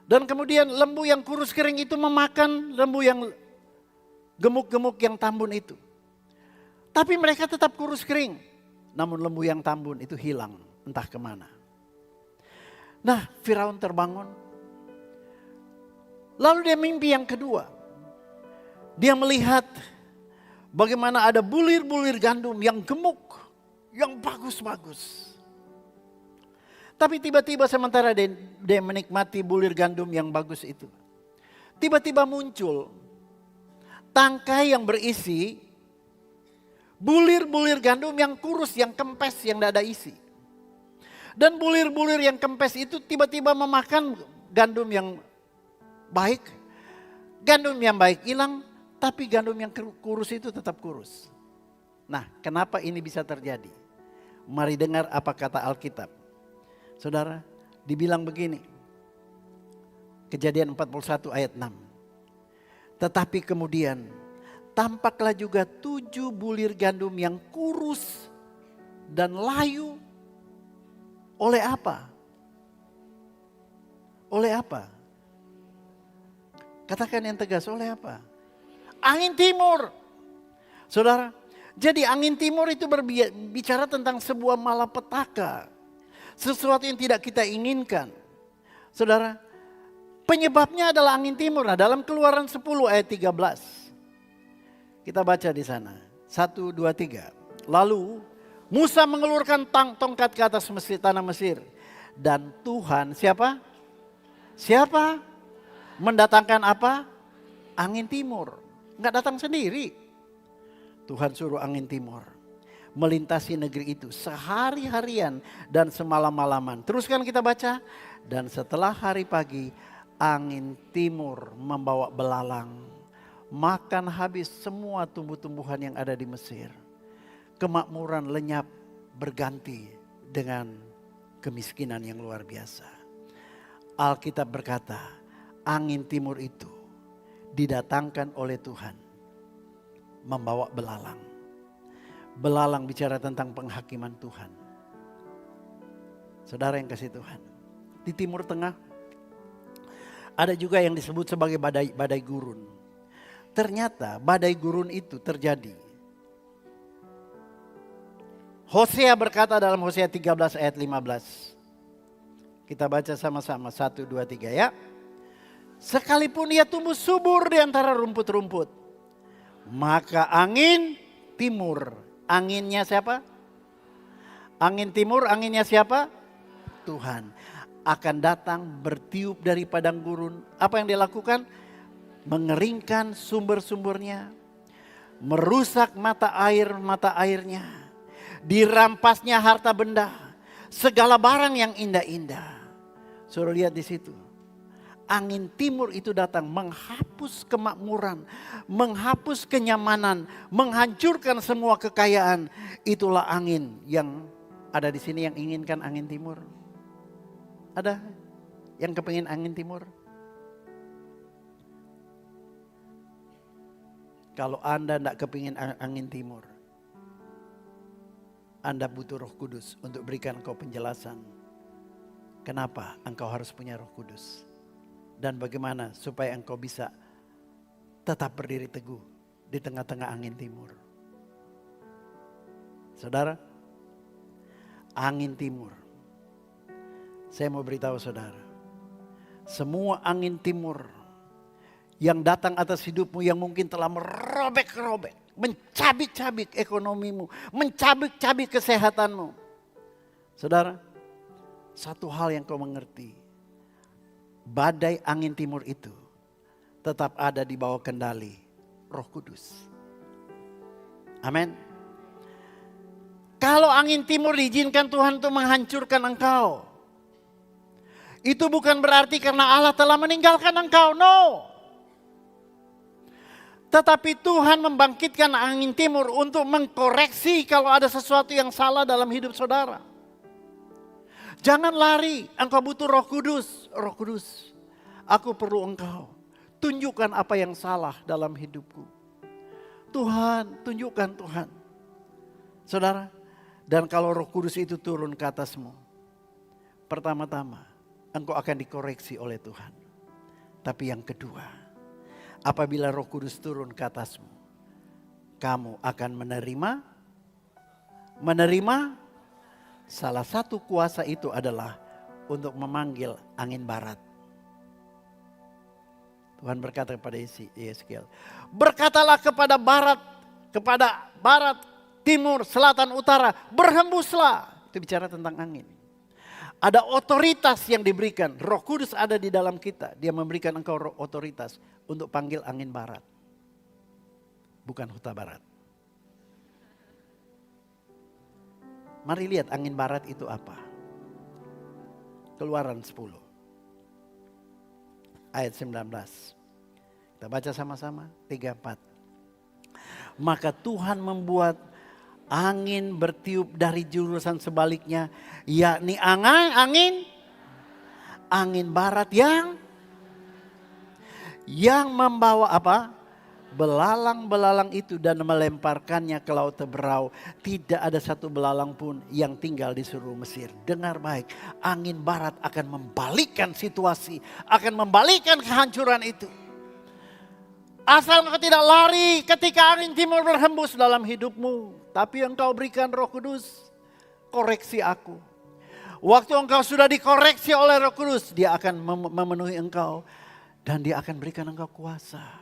Dan kemudian lembu yang kurus kering itu memakan lembu yang gemuk-gemuk yang tambun itu. Tapi mereka tetap kurus kering. Namun lembu yang tambun itu hilang entah kemana. Nah, Firaun terbangun. Lalu dia mimpi yang kedua. Dia melihat bagaimana ada bulir-bulir gandum yang gemuk, yang bagus-bagus. Tapi tiba-tiba sementara dia menikmati bulir gandum yang bagus itu, tiba-tiba muncul tangkai yang berisi bulir-bulir gandum yang kurus, yang kempes, yang tidak ada isi. Dan bulir-bulir yang kempes itu tiba-tiba memakan gandum yang baik. Gandum yang baik hilang, tapi gandum yang kurus itu tetap kurus. Nah, kenapa ini bisa terjadi? Mari dengar apa kata Alkitab. Saudara, dibilang begini. Kejadian 41 ayat 6. Tetapi kemudian tampaklah juga 7 bulir gandum yang kurus dan layu. Oleh apa? Oleh apa? Katakan yang tegas, oleh apa? Angin timur. Saudara, jadi angin timur itu berbicara tentang sebuah malapetaka. Sesuatu yang tidak kita inginkan. Saudara, penyebabnya adalah angin timur. Nah, dalam Keluaran 10 ayat 13. Kita baca di sana. 1, 2, 3. Lalu Musa mengelurkan tongkat ke atas tanah Mesir. Dan Tuhan siapa? Siapa? Mendatangkan apa? Angin timur. Enggak datang sendiri. Tuhan suruh angin timur melintasi negeri itu sehari-harian dan semalam-malaman. Teruskan kita baca. Dan setelah hari pagi angin timur membawa belalang. Makan habis semua tumbuh-tumbuhan yang ada di Mesir. Kemakmuran lenyap berganti dengan kemiskinan yang luar biasa. Alkitab berkata, angin timur itu didatangkan oleh Tuhan membawa belalang. Belalang bicara tentang penghakiman Tuhan. Saudara yang kasih Tuhan, di Timur Tengah ada juga yang disebut sebagai badai gurun. Ternyata badai gurun itu terjadi. Hosea berkata dalam Hosea 13 ayat 15. Kita baca sama-sama 1, 2, 3 ya. Sekalipun ia tumbuh subur di antara rumput-rumput, maka angin timur, anginnya siapa? Angin timur, anginnya siapa? Tuhan. Akan datang bertiup dari padang gurun. Apa yang dia lakukan? Mengeringkan sumber-sumbernya. Merusak mata airnya. Dirampasnya harta benda. Segala barang yang indah-indah. Suruh lihat di situ. Angin timur itu datang menghapus kemakmuran, menghapus kenyamanan, menghancurkan semua kekayaan. Itulah angin yang ada di sini yang inginkan angin timur. Ada yang kepingin angin timur? Kalau Anda tidak kepingin angin timur, Anda butuh Roh Kudus untuk berikan kau penjelasan. Kenapa engkau harus punya Roh Kudus? Dan bagaimana supaya engkau bisa tetap berdiri teguh di tengah-tengah angin timur. Saudara, angin timur. Saya mau beritahu saudara, semua angin timur yang datang atas hidupmu yang mungkin telah merobek-robek, mencabik-cabik ekonomimu, mencabik-cabik kesehatanmu. Saudara, satu hal yang kau mengerti, badai angin timur itu tetap ada di bawah kendali Roh Kudus. Amin. Kalau angin timur diizinkan Tuhan untuk menghancurkan engkau, itu bukan berarti karena Allah telah meninggalkan engkau, no. Tetapi Tuhan membangkitkan angin timur untuk mengkoreksi kalau ada sesuatu yang salah dalam hidup saudara. Jangan lari, engkau butuh Roh Kudus. Roh Kudus, aku perlu engkau. Tunjukkan apa yang salah dalam hidupku. Tuhan, tunjukkan Tuhan. Saudara, Dan kalau Roh Kudus itu turun ke atasmu, pertama-tama engkau akan dikoreksi oleh Tuhan. Tapi yang kedua, apabila Roh Kudus turun ke atasmu, kamu akan menerima salah satu kuasa itu adalah untuk memanggil angin barat. Tuhan berkata kepada Yeskiel, berkatalah kepada barat, timur, selatan, utara, berhembuslah. Itu bicara tentang angin. Ada otoritas yang diberikan. Roh Kudus ada di dalam kita. Dia memberikan engkau otoritas untuk panggil angin barat. Bukan huta barat. Mari lihat angin barat itu apa. Keluaran 10. Ayat 19. Kita baca sama-sama. 3-4. Maka Tuhan membuat angin bertiup dari jurusan sebaliknya, yakni angin barat yang membawa apa? Belalang-belalang itu dan melemparkannya ke laut Teberau. Tidak ada satu belalang pun yang tinggal di seluruh Mesir. Dengar baik, angin barat akan membalikkan situasi, akan membalikkan kehancuran itu. Asal engkau tidak lari ketika angin timur berhembus dalam hidupmu. Tapi engkau berikan Roh Kudus, koreksi aku. Waktu engkau sudah dikoreksi oleh Roh Kudus, dia akan memenuhi engkau. Dan dia akan berikan engkau kuasa.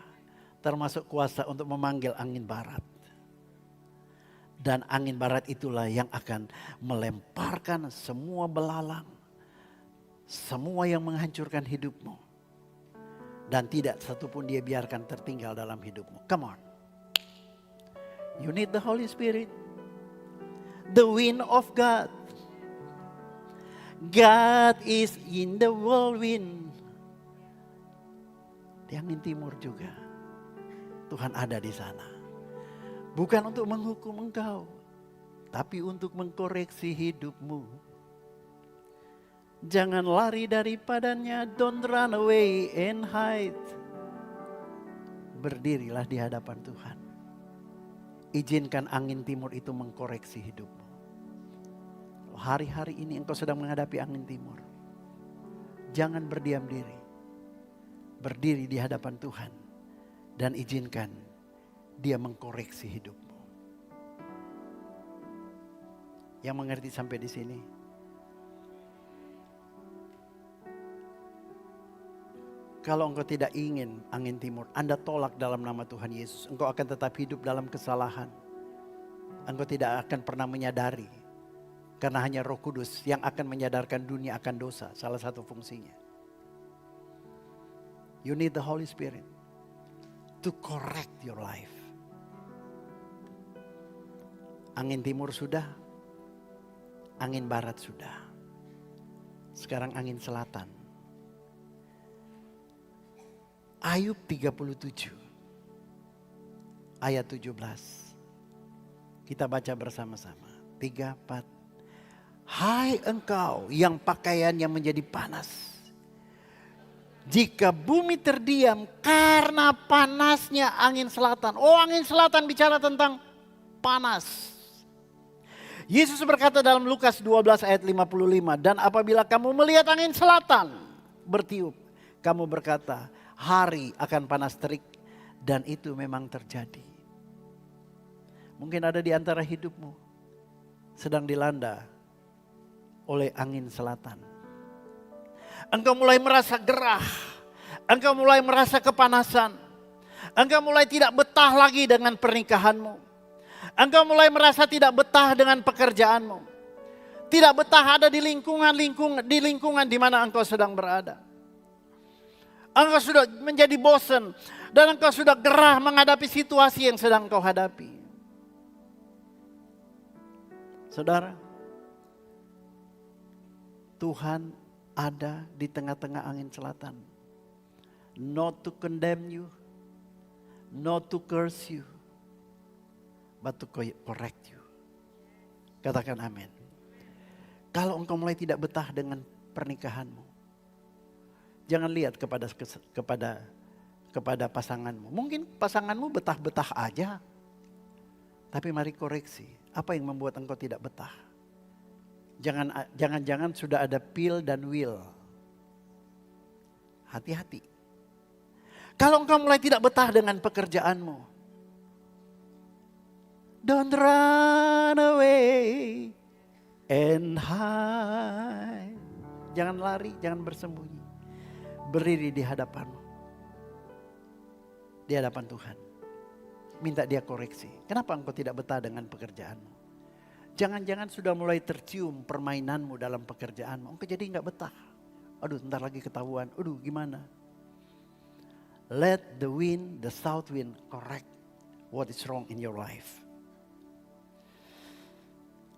Termasuk kuasa untuk memanggil angin barat. Dan angin barat itulah yang akan melemparkan semua belalang. Semua yang menghancurkan hidupmu. Dan tidak satupun dia biarkan tertinggal dalam hidupmu. Come on. You need the Holy Spirit. The wind of God. God is in the whirlwind. Di angin timur juga. Tuhan ada di sana. Bukan untuk menghukum engkau. Tapi untuk mengkoreksi hidupmu. Jangan lari daripadanya. Don't run away and hide. Berdirilah di hadapan Tuhan. Izinkan angin timur itu mengkoreksi hidupmu. Hari-hari ini engkau sedang menghadapi angin timur. Jangan berdiam diri. Berdiri di hadapan Tuhan. Dan izinkan dia mengkoreksi hidupmu. Yang mengerti sampai di sini. Kalau engkau tidak ingin angin timur, Anda tolak dalam nama Tuhan Yesus. Engkau akan tetap hidup dalam kesalahan. Engkau tidak akan pernah menyadari. Karena hanya Roh Kudus yang akan menyadarkan dunia akan dosa. Salah satu fungsinya. You need the Holy Spirit to correct your life. Angin timur sudah. Angin barat sudah. Sekarang angin selatan. Ayub 37 ayat 17. Kita baca bersama-sama. 3, 4. Hai engkau yang pakaiannya menjadi panas. Jika bumi terdiam karena panasnya angin selatan. Oh, angin selatan bicara tentang panas. Yesus berkata dalam Lukas 12 ayat 55. Dan apabila kamu melihat angin selatan bertiup. Kamu berkata, hari akan panas terik, dan itu memang terjadi. Mungkin ada di antara hidupmu sedang dilanda oleh angin selatan. Engkau mulai merasa gerah, engkau mulai merasa kepanasan, engkau mulai tidak betah lagi dengan pernikahanmu, engkau mulai merasa tidak betah dengan pekerjaanmu, tidak betah ada di lingkungan di mana engkau sedang berada. Engkau sudah menjadi bosan dan engkau sudah gerah menghadapi situasi yang sedang kau hadapi. Saudara, Tuhan ada di tengah-tengah angin selatan. Not to condemn you, not to curse you, but to correct you. Katakan amin. Kalau engkau mulai tidak betah dengan pernikahanmu, jangan lihat kepada pasanganmu. Mungkin pasanganmu betah-betah aja. Tapi mari koreksi. Apa yang membuat engkau tidak betah? Jangan-jangan sudah ada pill dan will. Hati-hati. Kalau engkau mulai tidak betah dengan pekerjaanmu, don't run away and hide. Jangan lari, jangan bersembunyi. Berdiri di hadapanmu. Di hadapan Tuhan. Minta dia koreksi. Kenapa engkau tidak betah dengan pekerjaanmu? Jangan-jangan sudah mulai tercium permainanmu dalam pekerjaanmu. Engkau jadi enggak betah. Aduh, ntar lagi ketahuan. Aduh, gimana? Let the wind, the south wind correct what is wrong in your life.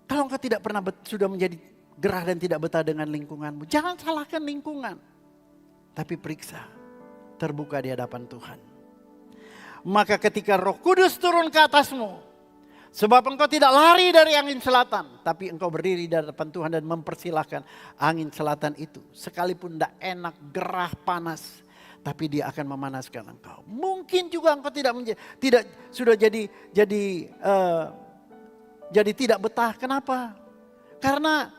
Kalau engkau tidak pernah sudah menjadi gerah dan tidak betah dengan lingkunganmu, jangan salahkan lingkungan. Tapi periksa, terbuka di hadapan Tuhan. Maka ketika Roh Kudus turun ke atasmu, sebab engkau tidak lari dari angin selatan, tapi engkau berdiri di hadapan Tuhan dan mempersilahkan angin selatan itu. Sekalipun tidak enak, gerah, panas, tapi dia akan memanaskan engkau. Mungkin juga engkau sudah jadi tidak betah. Kenapa? Karena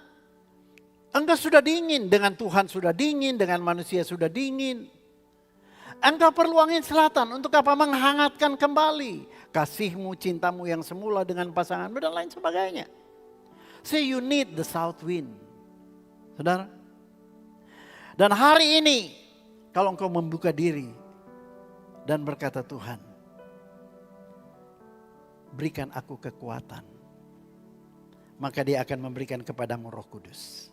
engkau sudah dingin, dengan Tuhan sudah dingin, dengan manusia sudah dingin. Engkau perlu angin selatan untuk apa? Menghangatkan kembali kasihmu, cintamu yang semula dengan pasanganmu dan lain sebagainya. So you need the south wind. Saudara. Dan hari ini kalau engkau membuka diri dan berkata, Tuhan, berikan aku kekuatan. Maka dia akan memberikan kepadamu Roh Kudus.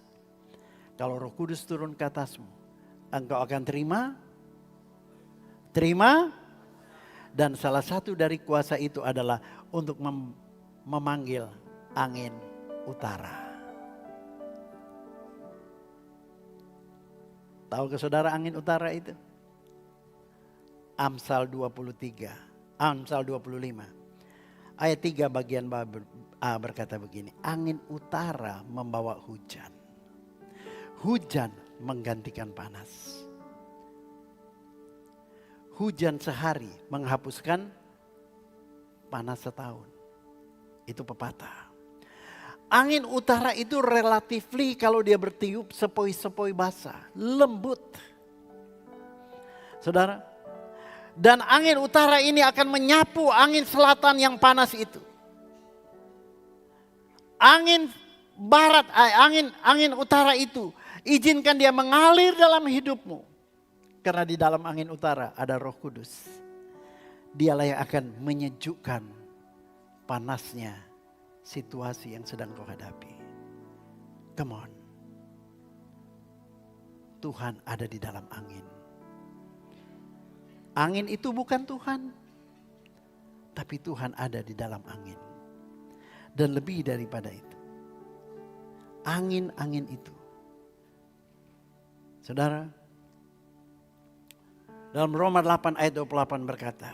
Kalau Roh Kudus turun ke atasmu, engkau akan terima. Dan salah satu dari kuasa itu adalah untuk memanggil angin utara. Tahu ke saudara angin utara itu? Amsal 25. Ayat 3 bagian A berkata begini. Angin utara membawa hujan. Hujan menggantikan panas. Hujan sehari menghapuskan panas setahun. Itu pepatah. Angin utara itu relatifly kalau dia bertiup sepoi-sepoi basah. Lembut. Saudara. Dan angin utara ini akan menyapu angin selatan yang panas itu. Angin barat, angin utara itu. Izinkan dia mengalir dalam hidupmu. Karena di dalam angin utara ada Roh Kudus. Dialah yang akan menyejukkan panasnya situasi yang sedang kau hadapi. Come on. Tuhan ada di dalam angin. Angin itu bukan Tuhan. Tapi Tuhan ada di dalam angin. Dan lebih daripada itu. Angin-angin itu. Saudara. Dalam Roma 8 ayat 28 berkata.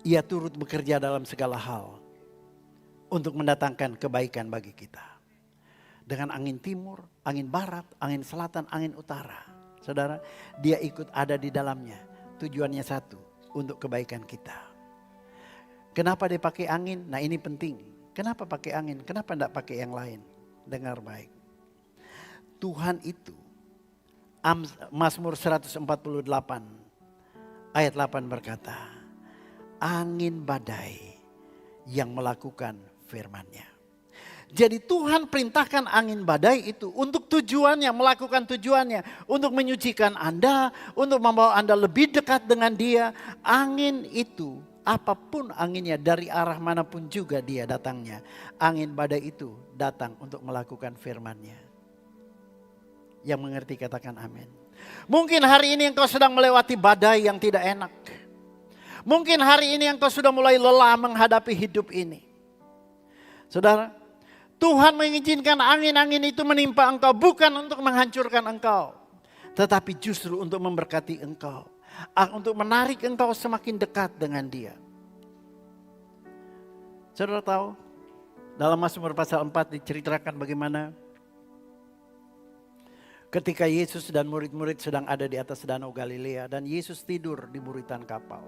Ia turut bekerja dalam segala hal. Untuk mendatangkan kebaikan bagi kita. Dengan angin timur, angin barat, angin selatan, angin utara. Saudara, dia ikut ada di dalamnya. Tujuannya satu, untuk kebaikan kita. Kenapa dia pakai angin? Nah ini penting. Kenapa pakai angin? Kenapa tidak pakai yang lain? Dengar baik. Tuhan itu, Mazmur 148 ayat 8 berkata, angin badai yang melakukan firman-Nya. Jadi Tuhan perintahkan angin badai itu untuk tujuannya, melakukan tujuannya. Untuk menyucikan Anda, untuk membawa Anda lebih dekat dengan Dia. Angin itu, apapun anginnya dari arah manapun juga dia datangnya. Angin badai itu datang untuk melakukan firman-Nya. Yang mengerti katakan amin. Mungkin hari ini engkau sedang melewati badai yang tidak enak. Mungkin hari ini engkau sudah mulai lelah menghadapi hidup ini. Saudara, Tuhan mengizinkan angin-angin itu menimpa engkau bukan untuk menghancurkan engkau. Tetapi justru untuk memberkati engkau. Untuk menarik engkau semakin dekat dengan Dia. Saudara tahu, dalam Mazmur pasal 4 diceritakan bagaimana ketika Yesus dan murid-murid sedang ada di atas danau Galilea dan Yesus tidur di buritan kapal.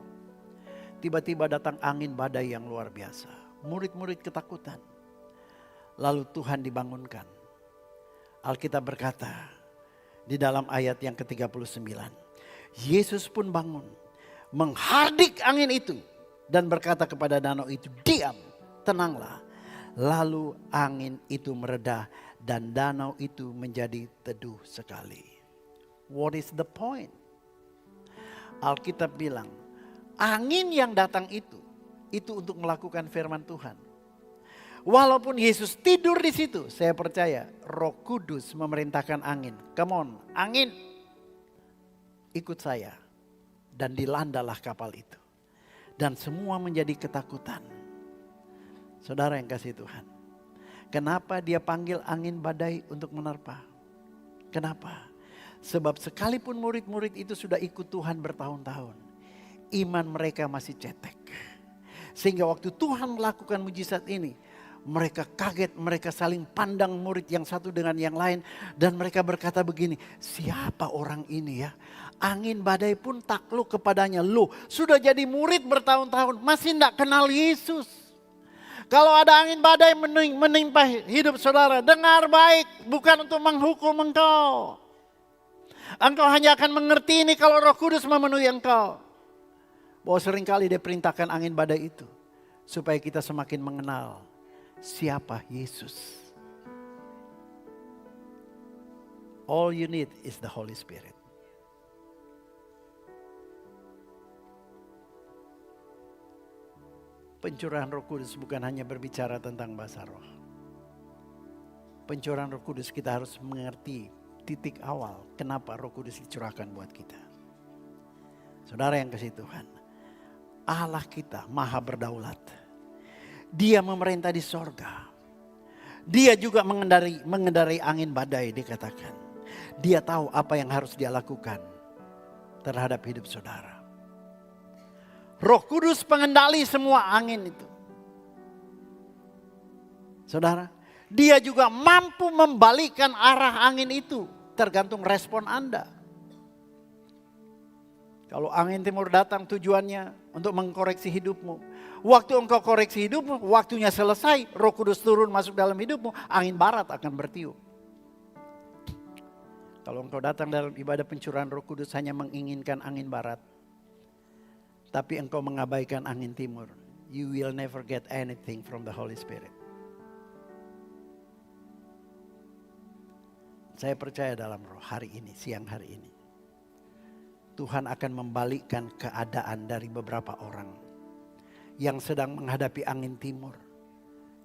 Tiba-tiba datang angin badai yang luar biasa. Murid-murid ketakutan. Lalu Tuhan dibangunkan. Alkitab berkata di dalam ayat yang ke-39. Yesus pun bangun. Menghardik angin itu. Dan berkata kepada danau itu, diam, tenanglah. Lalu angin itu mereda dan danau itu menjadi teduh sekali. What is the point? Alkitab bilang, angin yang datang itu untuk melakukan firman Tuhan. Walaupun Yesus tidur di situ, saya percaya Roh Kudus memerintahkan angin. Come on, angin, ikut saya. Dan dilandalah kapal itu. Dan semua menjadi ketakutan. Saudara yang kasih Tuhan. Kenapa dia panggil angin badai untuk menerpa? Kenapa? Sebab sekalipun murid-murid itu sudah ikut Tuhan bertahun-tahun. Iman mereka masih cetek. Sehingga waktu Tuhan melakukan mujizat ini. Mereka kaget, mereka saling pandang murid yang satu dengan yang lain. Dan mereka berkata begini, siapa orang ini ya? Angin badai pun takluk kepadanya. Loh, sudah jadi murid bertahun-tahun masih tidak kenal Yesus. Kalau ada angin badai menimpa hidup saudara, dengar baik, bukan untuk menghukum engkau. Engkau hanya akan mengerti ini kalau Roh Kudus memenuhi engkau. Bahwa seringkali dia perintahkan angin badai itu. Supaya kita semakin mengenal siapa Yesus. All you need is the Holy Spirit. Pencurahan Roh Kudus bukan hanya berbicara tentang bahasa roh. Pencurahan Roh Kudus kita harus mengerti titik awal kenapa Roh Kudus dicurahkan buat kita. Saudara yang kasih Tuhan, Allah kita maha berdaulat. Dia memerintah di sorga. Dia juga mengendarai angin badai dikatakan. Dia tahu apa yang harus dia lakukan terhadap hidup saudara. Roh Kudus pengendali semua angin itu. Saudara, dia juga mampu membalikkan arah angin itu. Tergantung respon Anda. Kalau angin timur datang tujuannya untuk mengkoreksi hidupmu. Waktu engkau koreksi hidupmu, waktunya selesai. Roh Kudus turun masuk dalam hidupmu, angin barat akan bertiup. Kalau engkau datang dalam ibadah pencurahan Roh Kudus hanya menginginkan angin barat. Tapi engkau mengabaikan angin timur. You will never get anything from the Holy Spirit. Saya percaya dalam roh hari ini, siang hari ini. Tuhan akan membalikkan keadaan dari beberapa orang. Yang sedang menghadapi angin timur.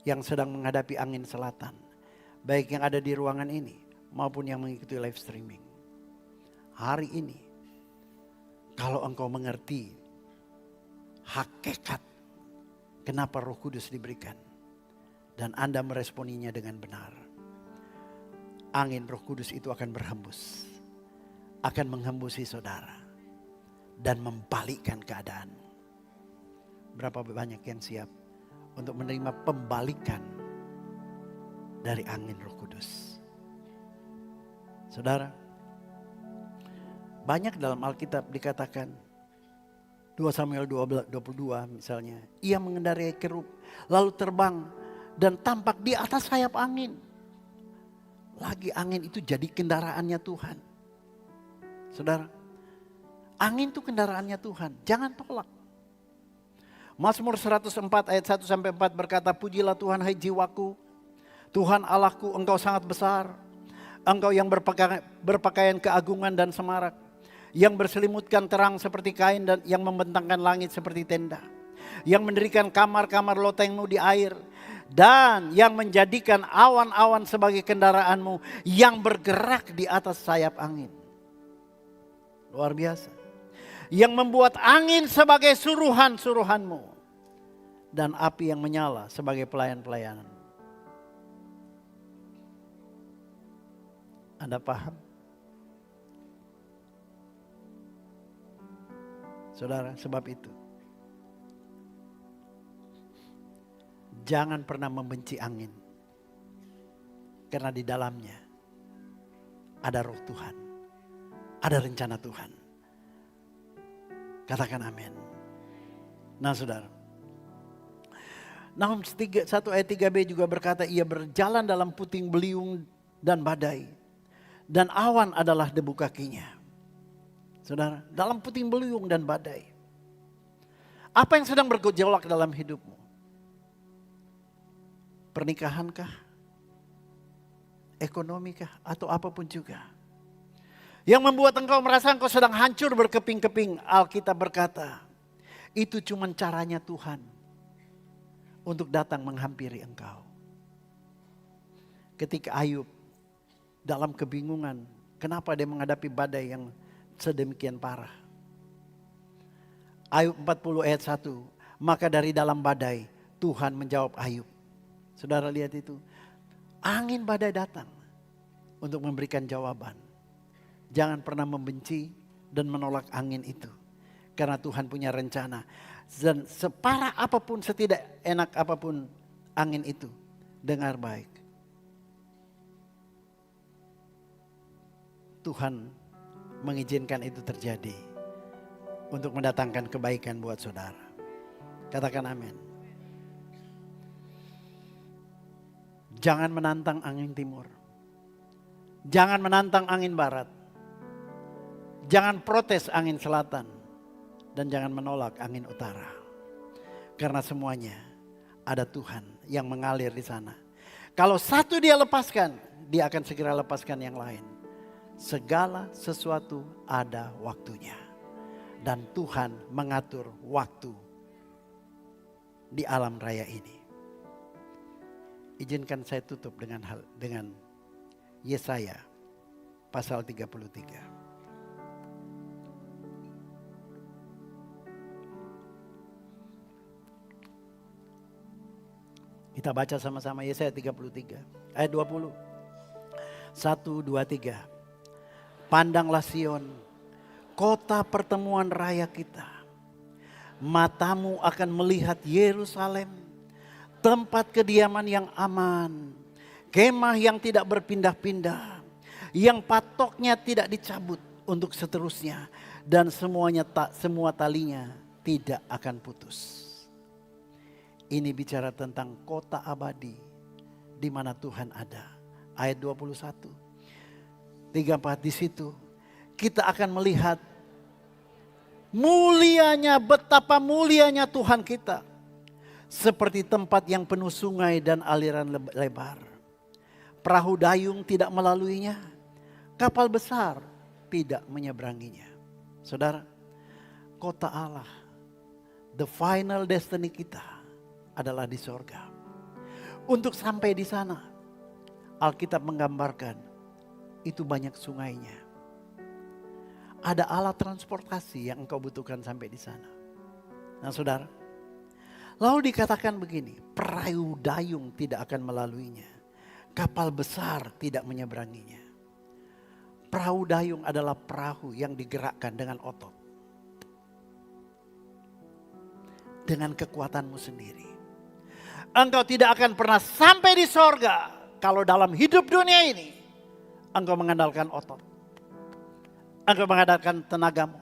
Yang sedang menghadapi angin selatan. Baik yang ada di ruangan ini maupun yang mengikuti live streaming. Hari ini, kalau engkau mengerti hakikat kenapa Roh Kudus diberikan dan Anda meresponinya dengan benar, angin Roh Kudus itu akan berhembus, akan menghembusi saudara dan membalikkan keadaan. Berapa banyak yang siap untuk menerima pembalikan dari angin Roh Kudus? Saudara, banyak dalam Alkitab dikatakan 2 Samuel 22 misalnya. Ia mengendarai kerub lalu terbang dan tampak di atas sayap angin. Lagi angin itu jadi kendaraannya Tuhan. Saudara, angin itu kendaraannya Tuhan. Jangan tolak. Mazmur 104 ayat 1-4 berkata, pujilah Tuhan hai jiwaku. Tuhan Allahku, engkau sangat besar. Engkau yang berpakaian keagungan dan semarak. Yang berselimutkan terang seperti kain dan yang membentangkan langit seperti tenda. Yang mendirikan kamar-kamar lotengmu di air. Dan yang menjadikan awan-awan sebagai kendaraanmu. Yang bergerak di atas sayap angin. Luar biasa. Yang membuat angin sebagai suruhan-suruhanmu. Dan api yang menyala sebagai pelayan-pelayanan. Anda paham? Saudara, sebab itu jangan pernah membenci angin. Karena di dalamnya ada roh Tuhan. Ada rencana Tuhan. Katakan amin. Nah saudara, Nahum 1 ayat 3b juga berkata, ia berjalan dalam puting beliung dan badai. Dan awan adalah debu kakinya. Saudara, dalam puting beliung dan badai. Apa yang sedang bergejolak dalam hidupmu? Pernikahankah? Ekonomikah? Atau apapun juga. Yang membuat engkau merasa engkau sedang hancur berkeping-keping. Alkitab berkata, itu cuma caranya Tuhan untuk datang menghampiri engkau. Ketika Ayub dalam kebingungan, kenapa dia menghadapi badai yang sedemikian parah. Ayub 40 ayat 1, maka dari dalam badai Tuhan menjawab Ayub. Saudara lihat itu, angin badai datang untuk memberikan jawaban. Jangan pernah membenci dan menolak angin itu. Karena Tuhan punya rencana. Dan separah apapun, setidak enak apapun angin itu, dengar baik. Tuhan mengizinkan itu terjadi untuk mendatangkan kebaikan buat saudara. Katakan amin. Jangan menantang angin timur. Jangan menantang angin barat. Jangan protes angin selatan. Dan jangan menolak angin utara. Karena semuanya ada Tuhan yang mengalir di sana. Kalau satu dia lepaskan, dia akan segera lepaskan yang lain. Segala sesuatu ada waktunya. Dan Tuhan mengatur waktu di alam raya ini. Izinkan saya tutup dengan Yesaya pasal 33. Kita baca sama-sama Yesaya 33 ayat 20. 1, 2, 3. Pandanglah Sion, kota pertemuan raya kita. Matamu akan melihat Yerusalem, tempat kediaman yang aman, kemah yang tidak berpindah-pindah, yang patoknya tidak dicabut untuk seterusnya, dan semua talinya tidak akan putus. Ini bicara tentang kota abadi di mana Tuhan ada. Ayat 21. 34 di situ kita akan melihat mulianya, betapa mulianya Tuhan kita. Seperti tempat yang penuh sungai dan aliran lebar. Perahu dayung tidak melaluinya, kapal besar tidak menyeberanginya. Saudara, kota Allah, the final destiny kita adalah di sorga. Untuk sampai di sana, Alkitab menggambarkan itu banyak sungainya. Ada alat transportasi yang engkau butuhkan sampai di sana. Nah saudara, lalu dikatakan begini, perahu dayung tidak akan melaluinya. Kapal besar tidak menyeberanginya. Perahu dayung adalah perahu yang digerakkan dengan otot. Dengan kekuatanmu sendiri. Engkau tidak akan pernah sampai di sorga kalau dalam hidup dunia ini engkau mengandalkan otot. Engkau mengandalkan tenagamu.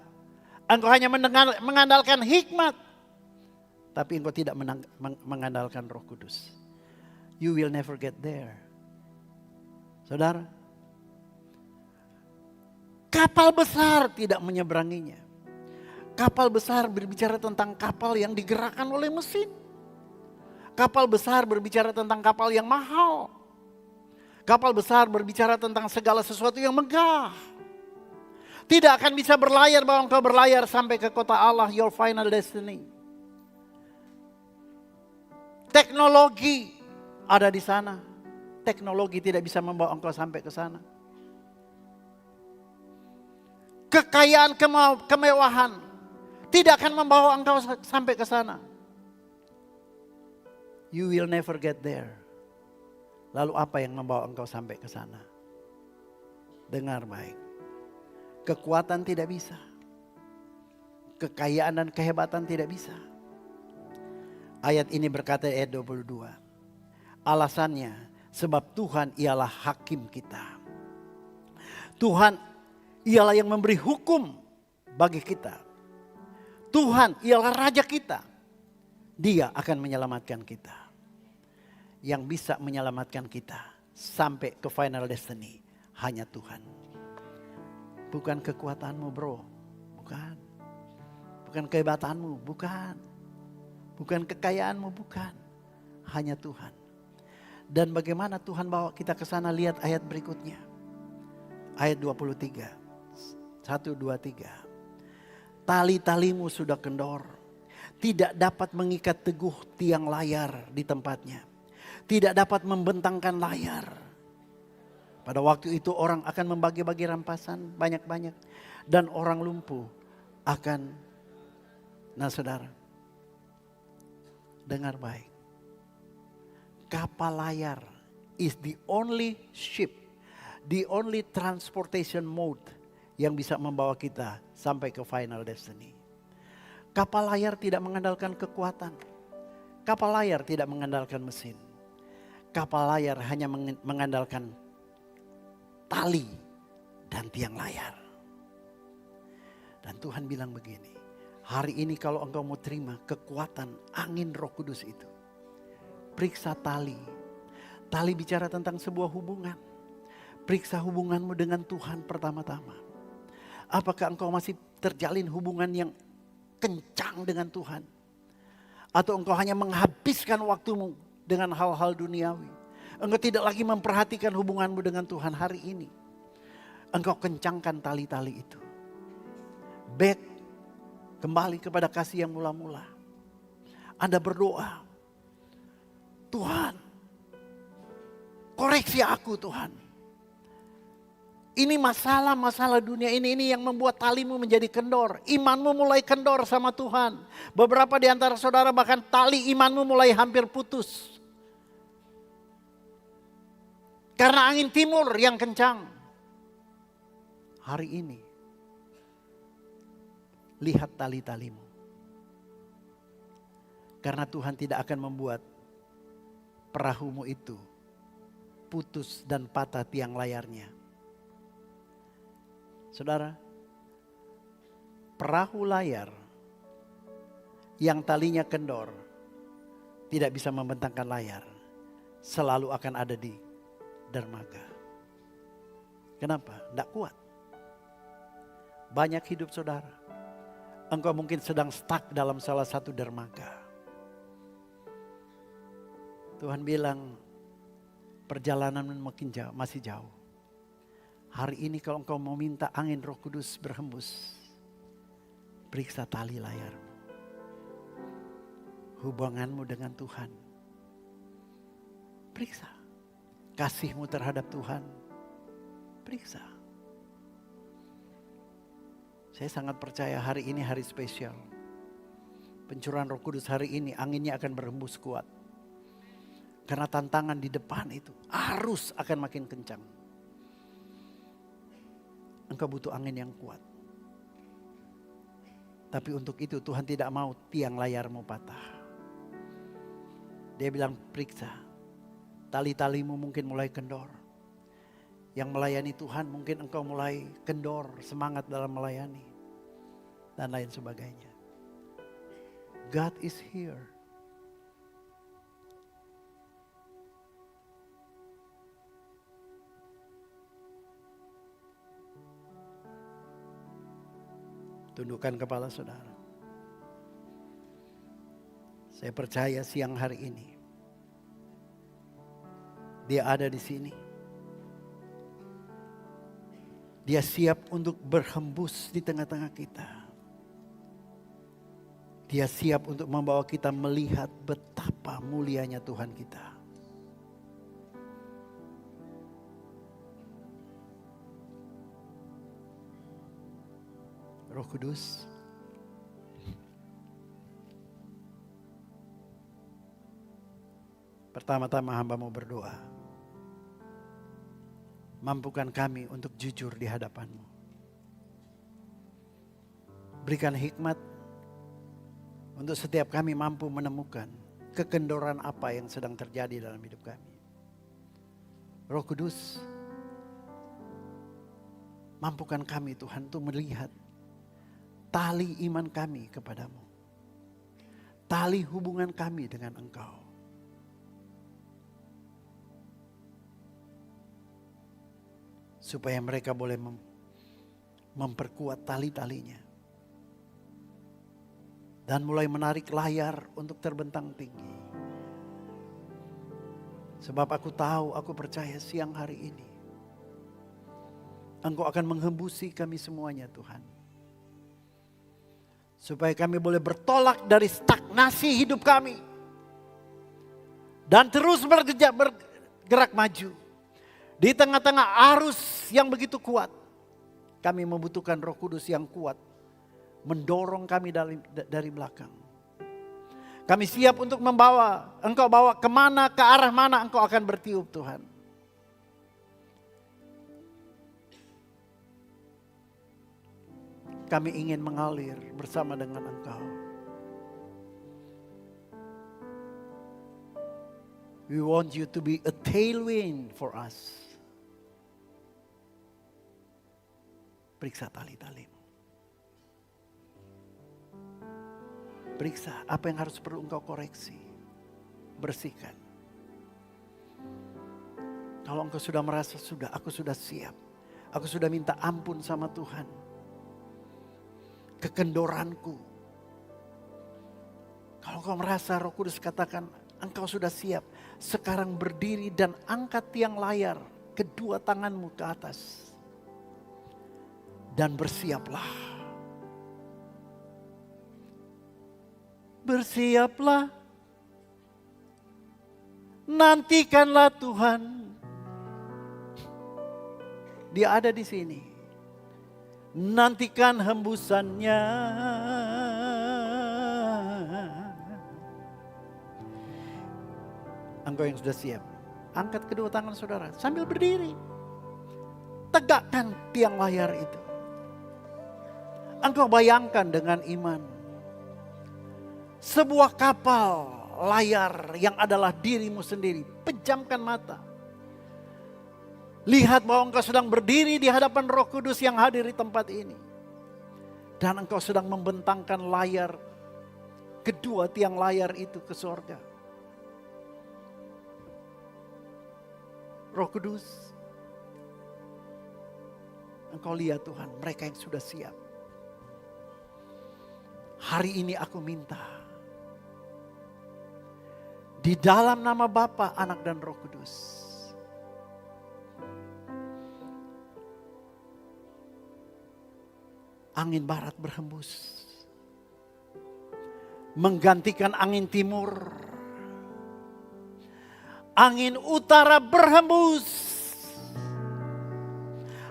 Engkau hanya mengandalkan hikmat. Tapi engkau tidak mengandalkan Roh Kudus. You will never get there. Saudara. Kapal besar tidak menyeberanginya. Kapal besar berbicara tentang kapal yang digerakkan oleh mesin. Kapal besar berbicara tentang kapal yang mahal. Kapal besar berbicara tentang segala sesuatu yang megah. Tidak akan bisa berlayar bahwa engkau berlayar sampai ke kota Allah, your final destiny. Teknologi ada di sana. Teknologi tidak bisa membawa engkau sampai ke sana. Kekayaan, kemewahan tidak akan membawa engkau sampai ke sana. You will never get there. Lalu apa yang membawa engkau sampai ke sana? Dengar baik. Kekuatan tidak bisa. Kekayaan dan kehebatan tidak bisa. Ayat ini berkata ayat 22. Alasannya sebab Tuhan ialah hakim kita. Tuhan ialah yang memberi hukum bagi kita. Tuhan ialah raja kita. Dia akan menyelamatkan kita. Yang bisa menyelamatkan kita sampai ke final destiny hanya Tuhan. Bukan kekuatanmu bro, bukan. Bukan kehebatanmu, bukan. Bukan kekayaanmu, bukan. Hanya Tuhan. Dan bagaimana Tuhan bawa kita ke sana, lihat ayat berikutnya. Ayat 23. 1, 2, 3. Tali-talimu sudah kendor. Tidak dapat mengikat teguh tiang layar di tempatnya. Tidak dapat membentangkan layar. Pada waktu itu orang akan membagi-bagi rampasan banyak-banyak. Dan orang lumpuh akan, nah saudara, dengar baik. Kapal layar is the only ship, the only transportation mode yang bisa membawa kita sampai ke final destiny. Kapal layar tidak mengandalkan kekuatan. Kapal layar tidak mengandalkan mesin. Kapal layar hanya mengandalkan tali dan tiang layar. Dan Tuhan bilang begini, hari ini kalau engkau mau terima kekuatan angin Roh Kudus itu, periksa tali. Tali bicara tentang sebuah hubungan. Periksa hubunganmu dengan Tuhan pertama-tama. Apakah engkau masih terjalin hubungan yang kencang dengan Tuhan? Atau engkau hanya menghabiskan waktumu dengan hal-hal duniawi? Engkau tidak lagi memperhatikan hubunganmu dengan Tuhan hari ini. Engkau kencangkan tali-tali itu. Back, kembali kepada kasih yang mula-mula. Anda berdoa, Tuhan, koreksi aku Tuhan. Ini masalah-masalah dunia ini yang membuat talimu menjadi kendor. Imanmu mulai kendor sama Tuhan. Beberapa di antara saudara bahkan tali imanmu mulai hampir putus. Karena angin timur yang kencang. Hari ini, lihat tali-talimu. Karena Tuhan tidak akan membuat perahumu itu putus dan patah tiang layarnya. Saudara, perahu layar yang talinya kendor tidak bisa membentangkan layar, selalu akan ada di dermaga. Kenapa? Tidak kuat. Banyak hidup saudara, engkau mungkin sedang stuck dalam salah satu dermaga. Tuhan bilang perjalanan makin jauh, masih jauh. Hari ini kalau engkau mau minta angin Roh Kudus berhembus, periksa tali layarmu. Hubunganmu dengan Tuhan. Periksa. Kasihmu terhadap Tuhan. Periksa. Saya sangat percaya hari ini hari spesial. Pencurahan Roh Kudus hari ini anginnya akan berhembus kuat. Karena tantangan di depan itu arus akan makin kencang. Engkau butuh angin yang kuat. Tapi untuk itu Tuhan tidak mau tiang layarmu patah. Dia bilang periksa. Tali-talimu mungkin mulai kendor. Yang melayani Tuhan mungkin engkau mulai kendor semangat dalam melayani. Dan lain sebagainya. God is here. Tundukkan kepala saudara. Saya percaya siang hari ini Dia ada di sini. Dia siap untuk berhembus di tengah-tengah kita. Dia siap untuk membawa kita melihat betapa mulianya Tuhan kita. Roh Kudus, pertama-tama hamba mau berdoa. Mampukan kami untuk jujur di hadapan-Mu. Berikan hikmat untuk setiap kami mampu menemukan kekendoran apa yang sedang terjadi dalam hidup kami. Roh Kudus, mampukan kami Tuhan untuk melihat tali iman kami kepadamu. tali hubungan kami dengan Engkau. Supaya mereka boleh memperkuat tali-talinya. Dan mulai menarik layar untuk terbentang tinggi. Sebab aku tahu, aku percaya siang hari ini Engkau akan menghembusi kami semuanya Tuhan. Supaya kami boleh bertolak dari stagnasi hidup kami. Dan terus bergerak maju. Di tengah-tengah arus yang begitu kuat. Kami membutuhkan Roh Kudus yang kuat. Mendorong kami dari belakang. Kami siap untuk membawa. Engkau bawa kemana, ke arah mana Engkau akan bertiup Tuhan. Kami ingin mengalir bersama dengan Engkau. We want you to be a tailwind for us. Periksa tali-talimu. Periksa apa yang harus perlu Engkau koreksi. Bersihkan. Kalau Engkau sudah merasa aku sudah siap. Aku sudah minta ampun sama Tuhan. Kekendoranku. Kalau Engkau merasa Roh Kudus katakan Engkau sudah siap. Sekarang berdiri dan angkat tiang layar. Kedua tanganmu ke atas. Dan bersiaplah. Bersiaplah. Nantikanlah Tuhan. Dia ada di sini. Nantikan hembusannya. Engkau yang sudah siap. Angkat kedua tangan saudara sambil berdiri. Tegakkan tiang layar itu. Engkau bayangkan dengan iman. Sebuah kapal layar yang adalah dirimu sendiri. Pejamkan mata. Lihat bahwa engkau sedang berdiri di hadapan Roh Kudus yang hadir di tempat ini. Dan engkau sedang membentangkan layar. Kedua tiang layar itu ke surga. Roh Kudus. Engkau lihat Tuhan, mereka yang sudah siap. Hari ini aku minta. Di dalam nama Bapa, Anak dan Roh Kudus. Angin barat berhembus. Menggantikan angin timur. Angin utara berhembus.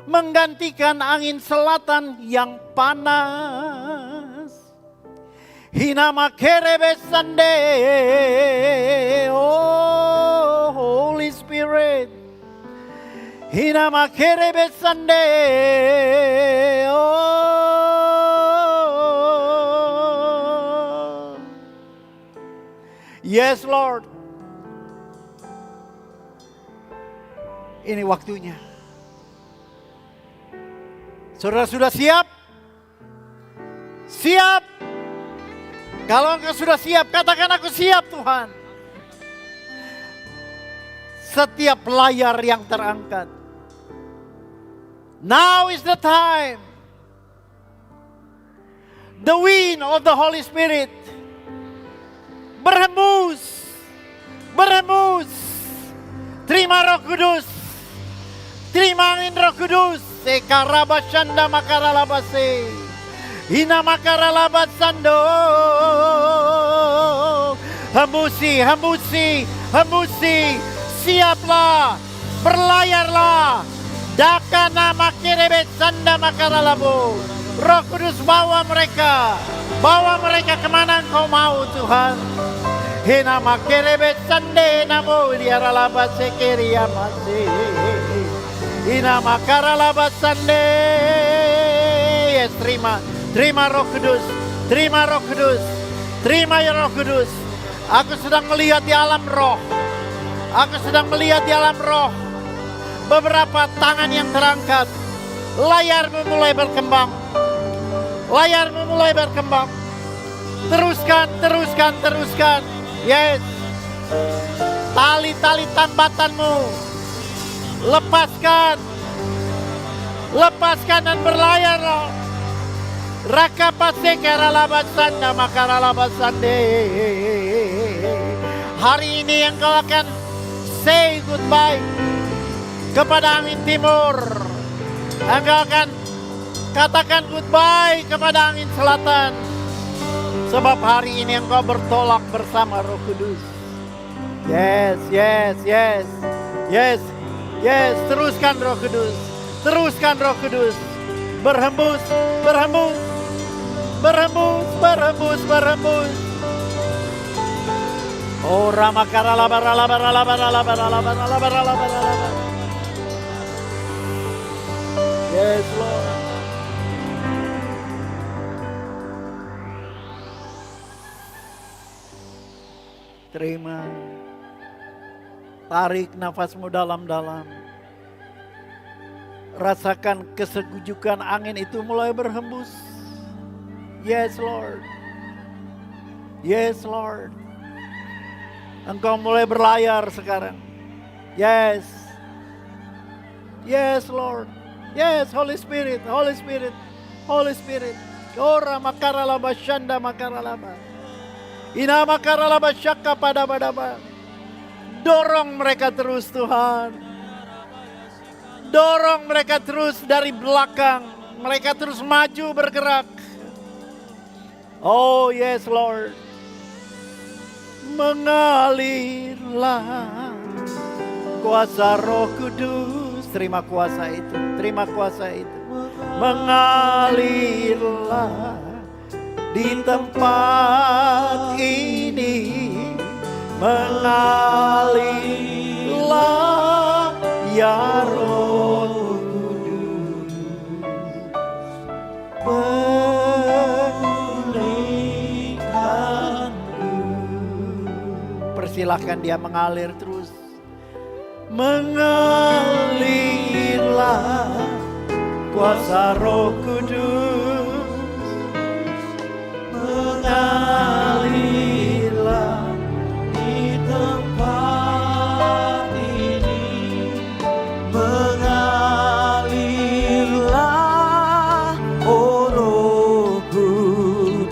Menggantikan angin selatan yang panas. Hinama kerebe sande. Oh Holy Spirit. Hinama kerebe sande. Oh. Yes Lord. Ini waktunya. Saudara sudah siap? Siap? Kalau engkau sudah siap, katakan aku siap Tuhan. Setiap layar yang terangkat. Now is the time. The wind of the Holy Spirit. Berhembus. Berhembus. Terima Roh Kudus. Terima angin Roh Kudus. Sekarabashanda makaralabase. Hina makaralabasando. Hembusi, hembusi, hembusi. Siaplah. Berlayarlah. Dakana makirebet sanda makaralabo. Roh Kudus bawa mereka. Bawa mereka kemana engkau mau Tuhan. Hina makirebet sande namo diaralabase keriamase. Hina makaralabasande. Yes, terima. Terima Roh Kudus. Terima Roh Kudus. Terima ya Roh Kudus. Aku sedang melihat di alam roh. Aku sedang melihat di alam roh. Beberapa tangan yang terangkat. Layarmu mulai berkembang. Layarmu mulai berkembang. Teruskan, teruskan, teruskan. Yes. Tali-tali tambatanmu. Lepaskan. Lepaskan dan berlayar. Raka paseke ralabasanda makaralabasande. Hari ini engkau akan say goodbye kepada angin timur. Engkau akan katakan goodbye kepada angin selatan. Sebab hari ini engkau bertolak bersama Roh Kudus. Yes, yes, yes. Yes, yes. Teruskan Roh Kudus. Teruskan Roh Kudus. Berhembus, berhembus. Berhembus, berhembus, berhembus. Oh ramakaralabaralabaralabaralabaralabaralabaralabaralabar. Yes, Lord. Terima. Tarik nafasmu dalam-dalam. Rasakan kesejukan angin itu mulai berhembus. Yes, Lord. Yes, Lord. Engkau mulai berlayar sekarang. Yes. Yes, Lord. Yes, Holy Spirit, Holy Spirit, Holy Spirit. Ora makaralaba shanda makaralaba. Ina makaralaba syakka pada badaba. Dorong mereka terus Tuhan. Dorong mereka terus dari belakang. Mereka terus maju bergerak. Oh yes Lord. Mengalirlah kuasa Roh Kudus. Terima kuasa itu. Terima kuasa itu. Mengalirlah di tempat ini. Mengalirlah ya Roh Kudus. Pulihkanku. Persilahkan dia mengalir terus. Mengalirlah kuasa Roh Kudus. Mengalirlah di tempat ini. Mengalirlah oh Roh Kudus.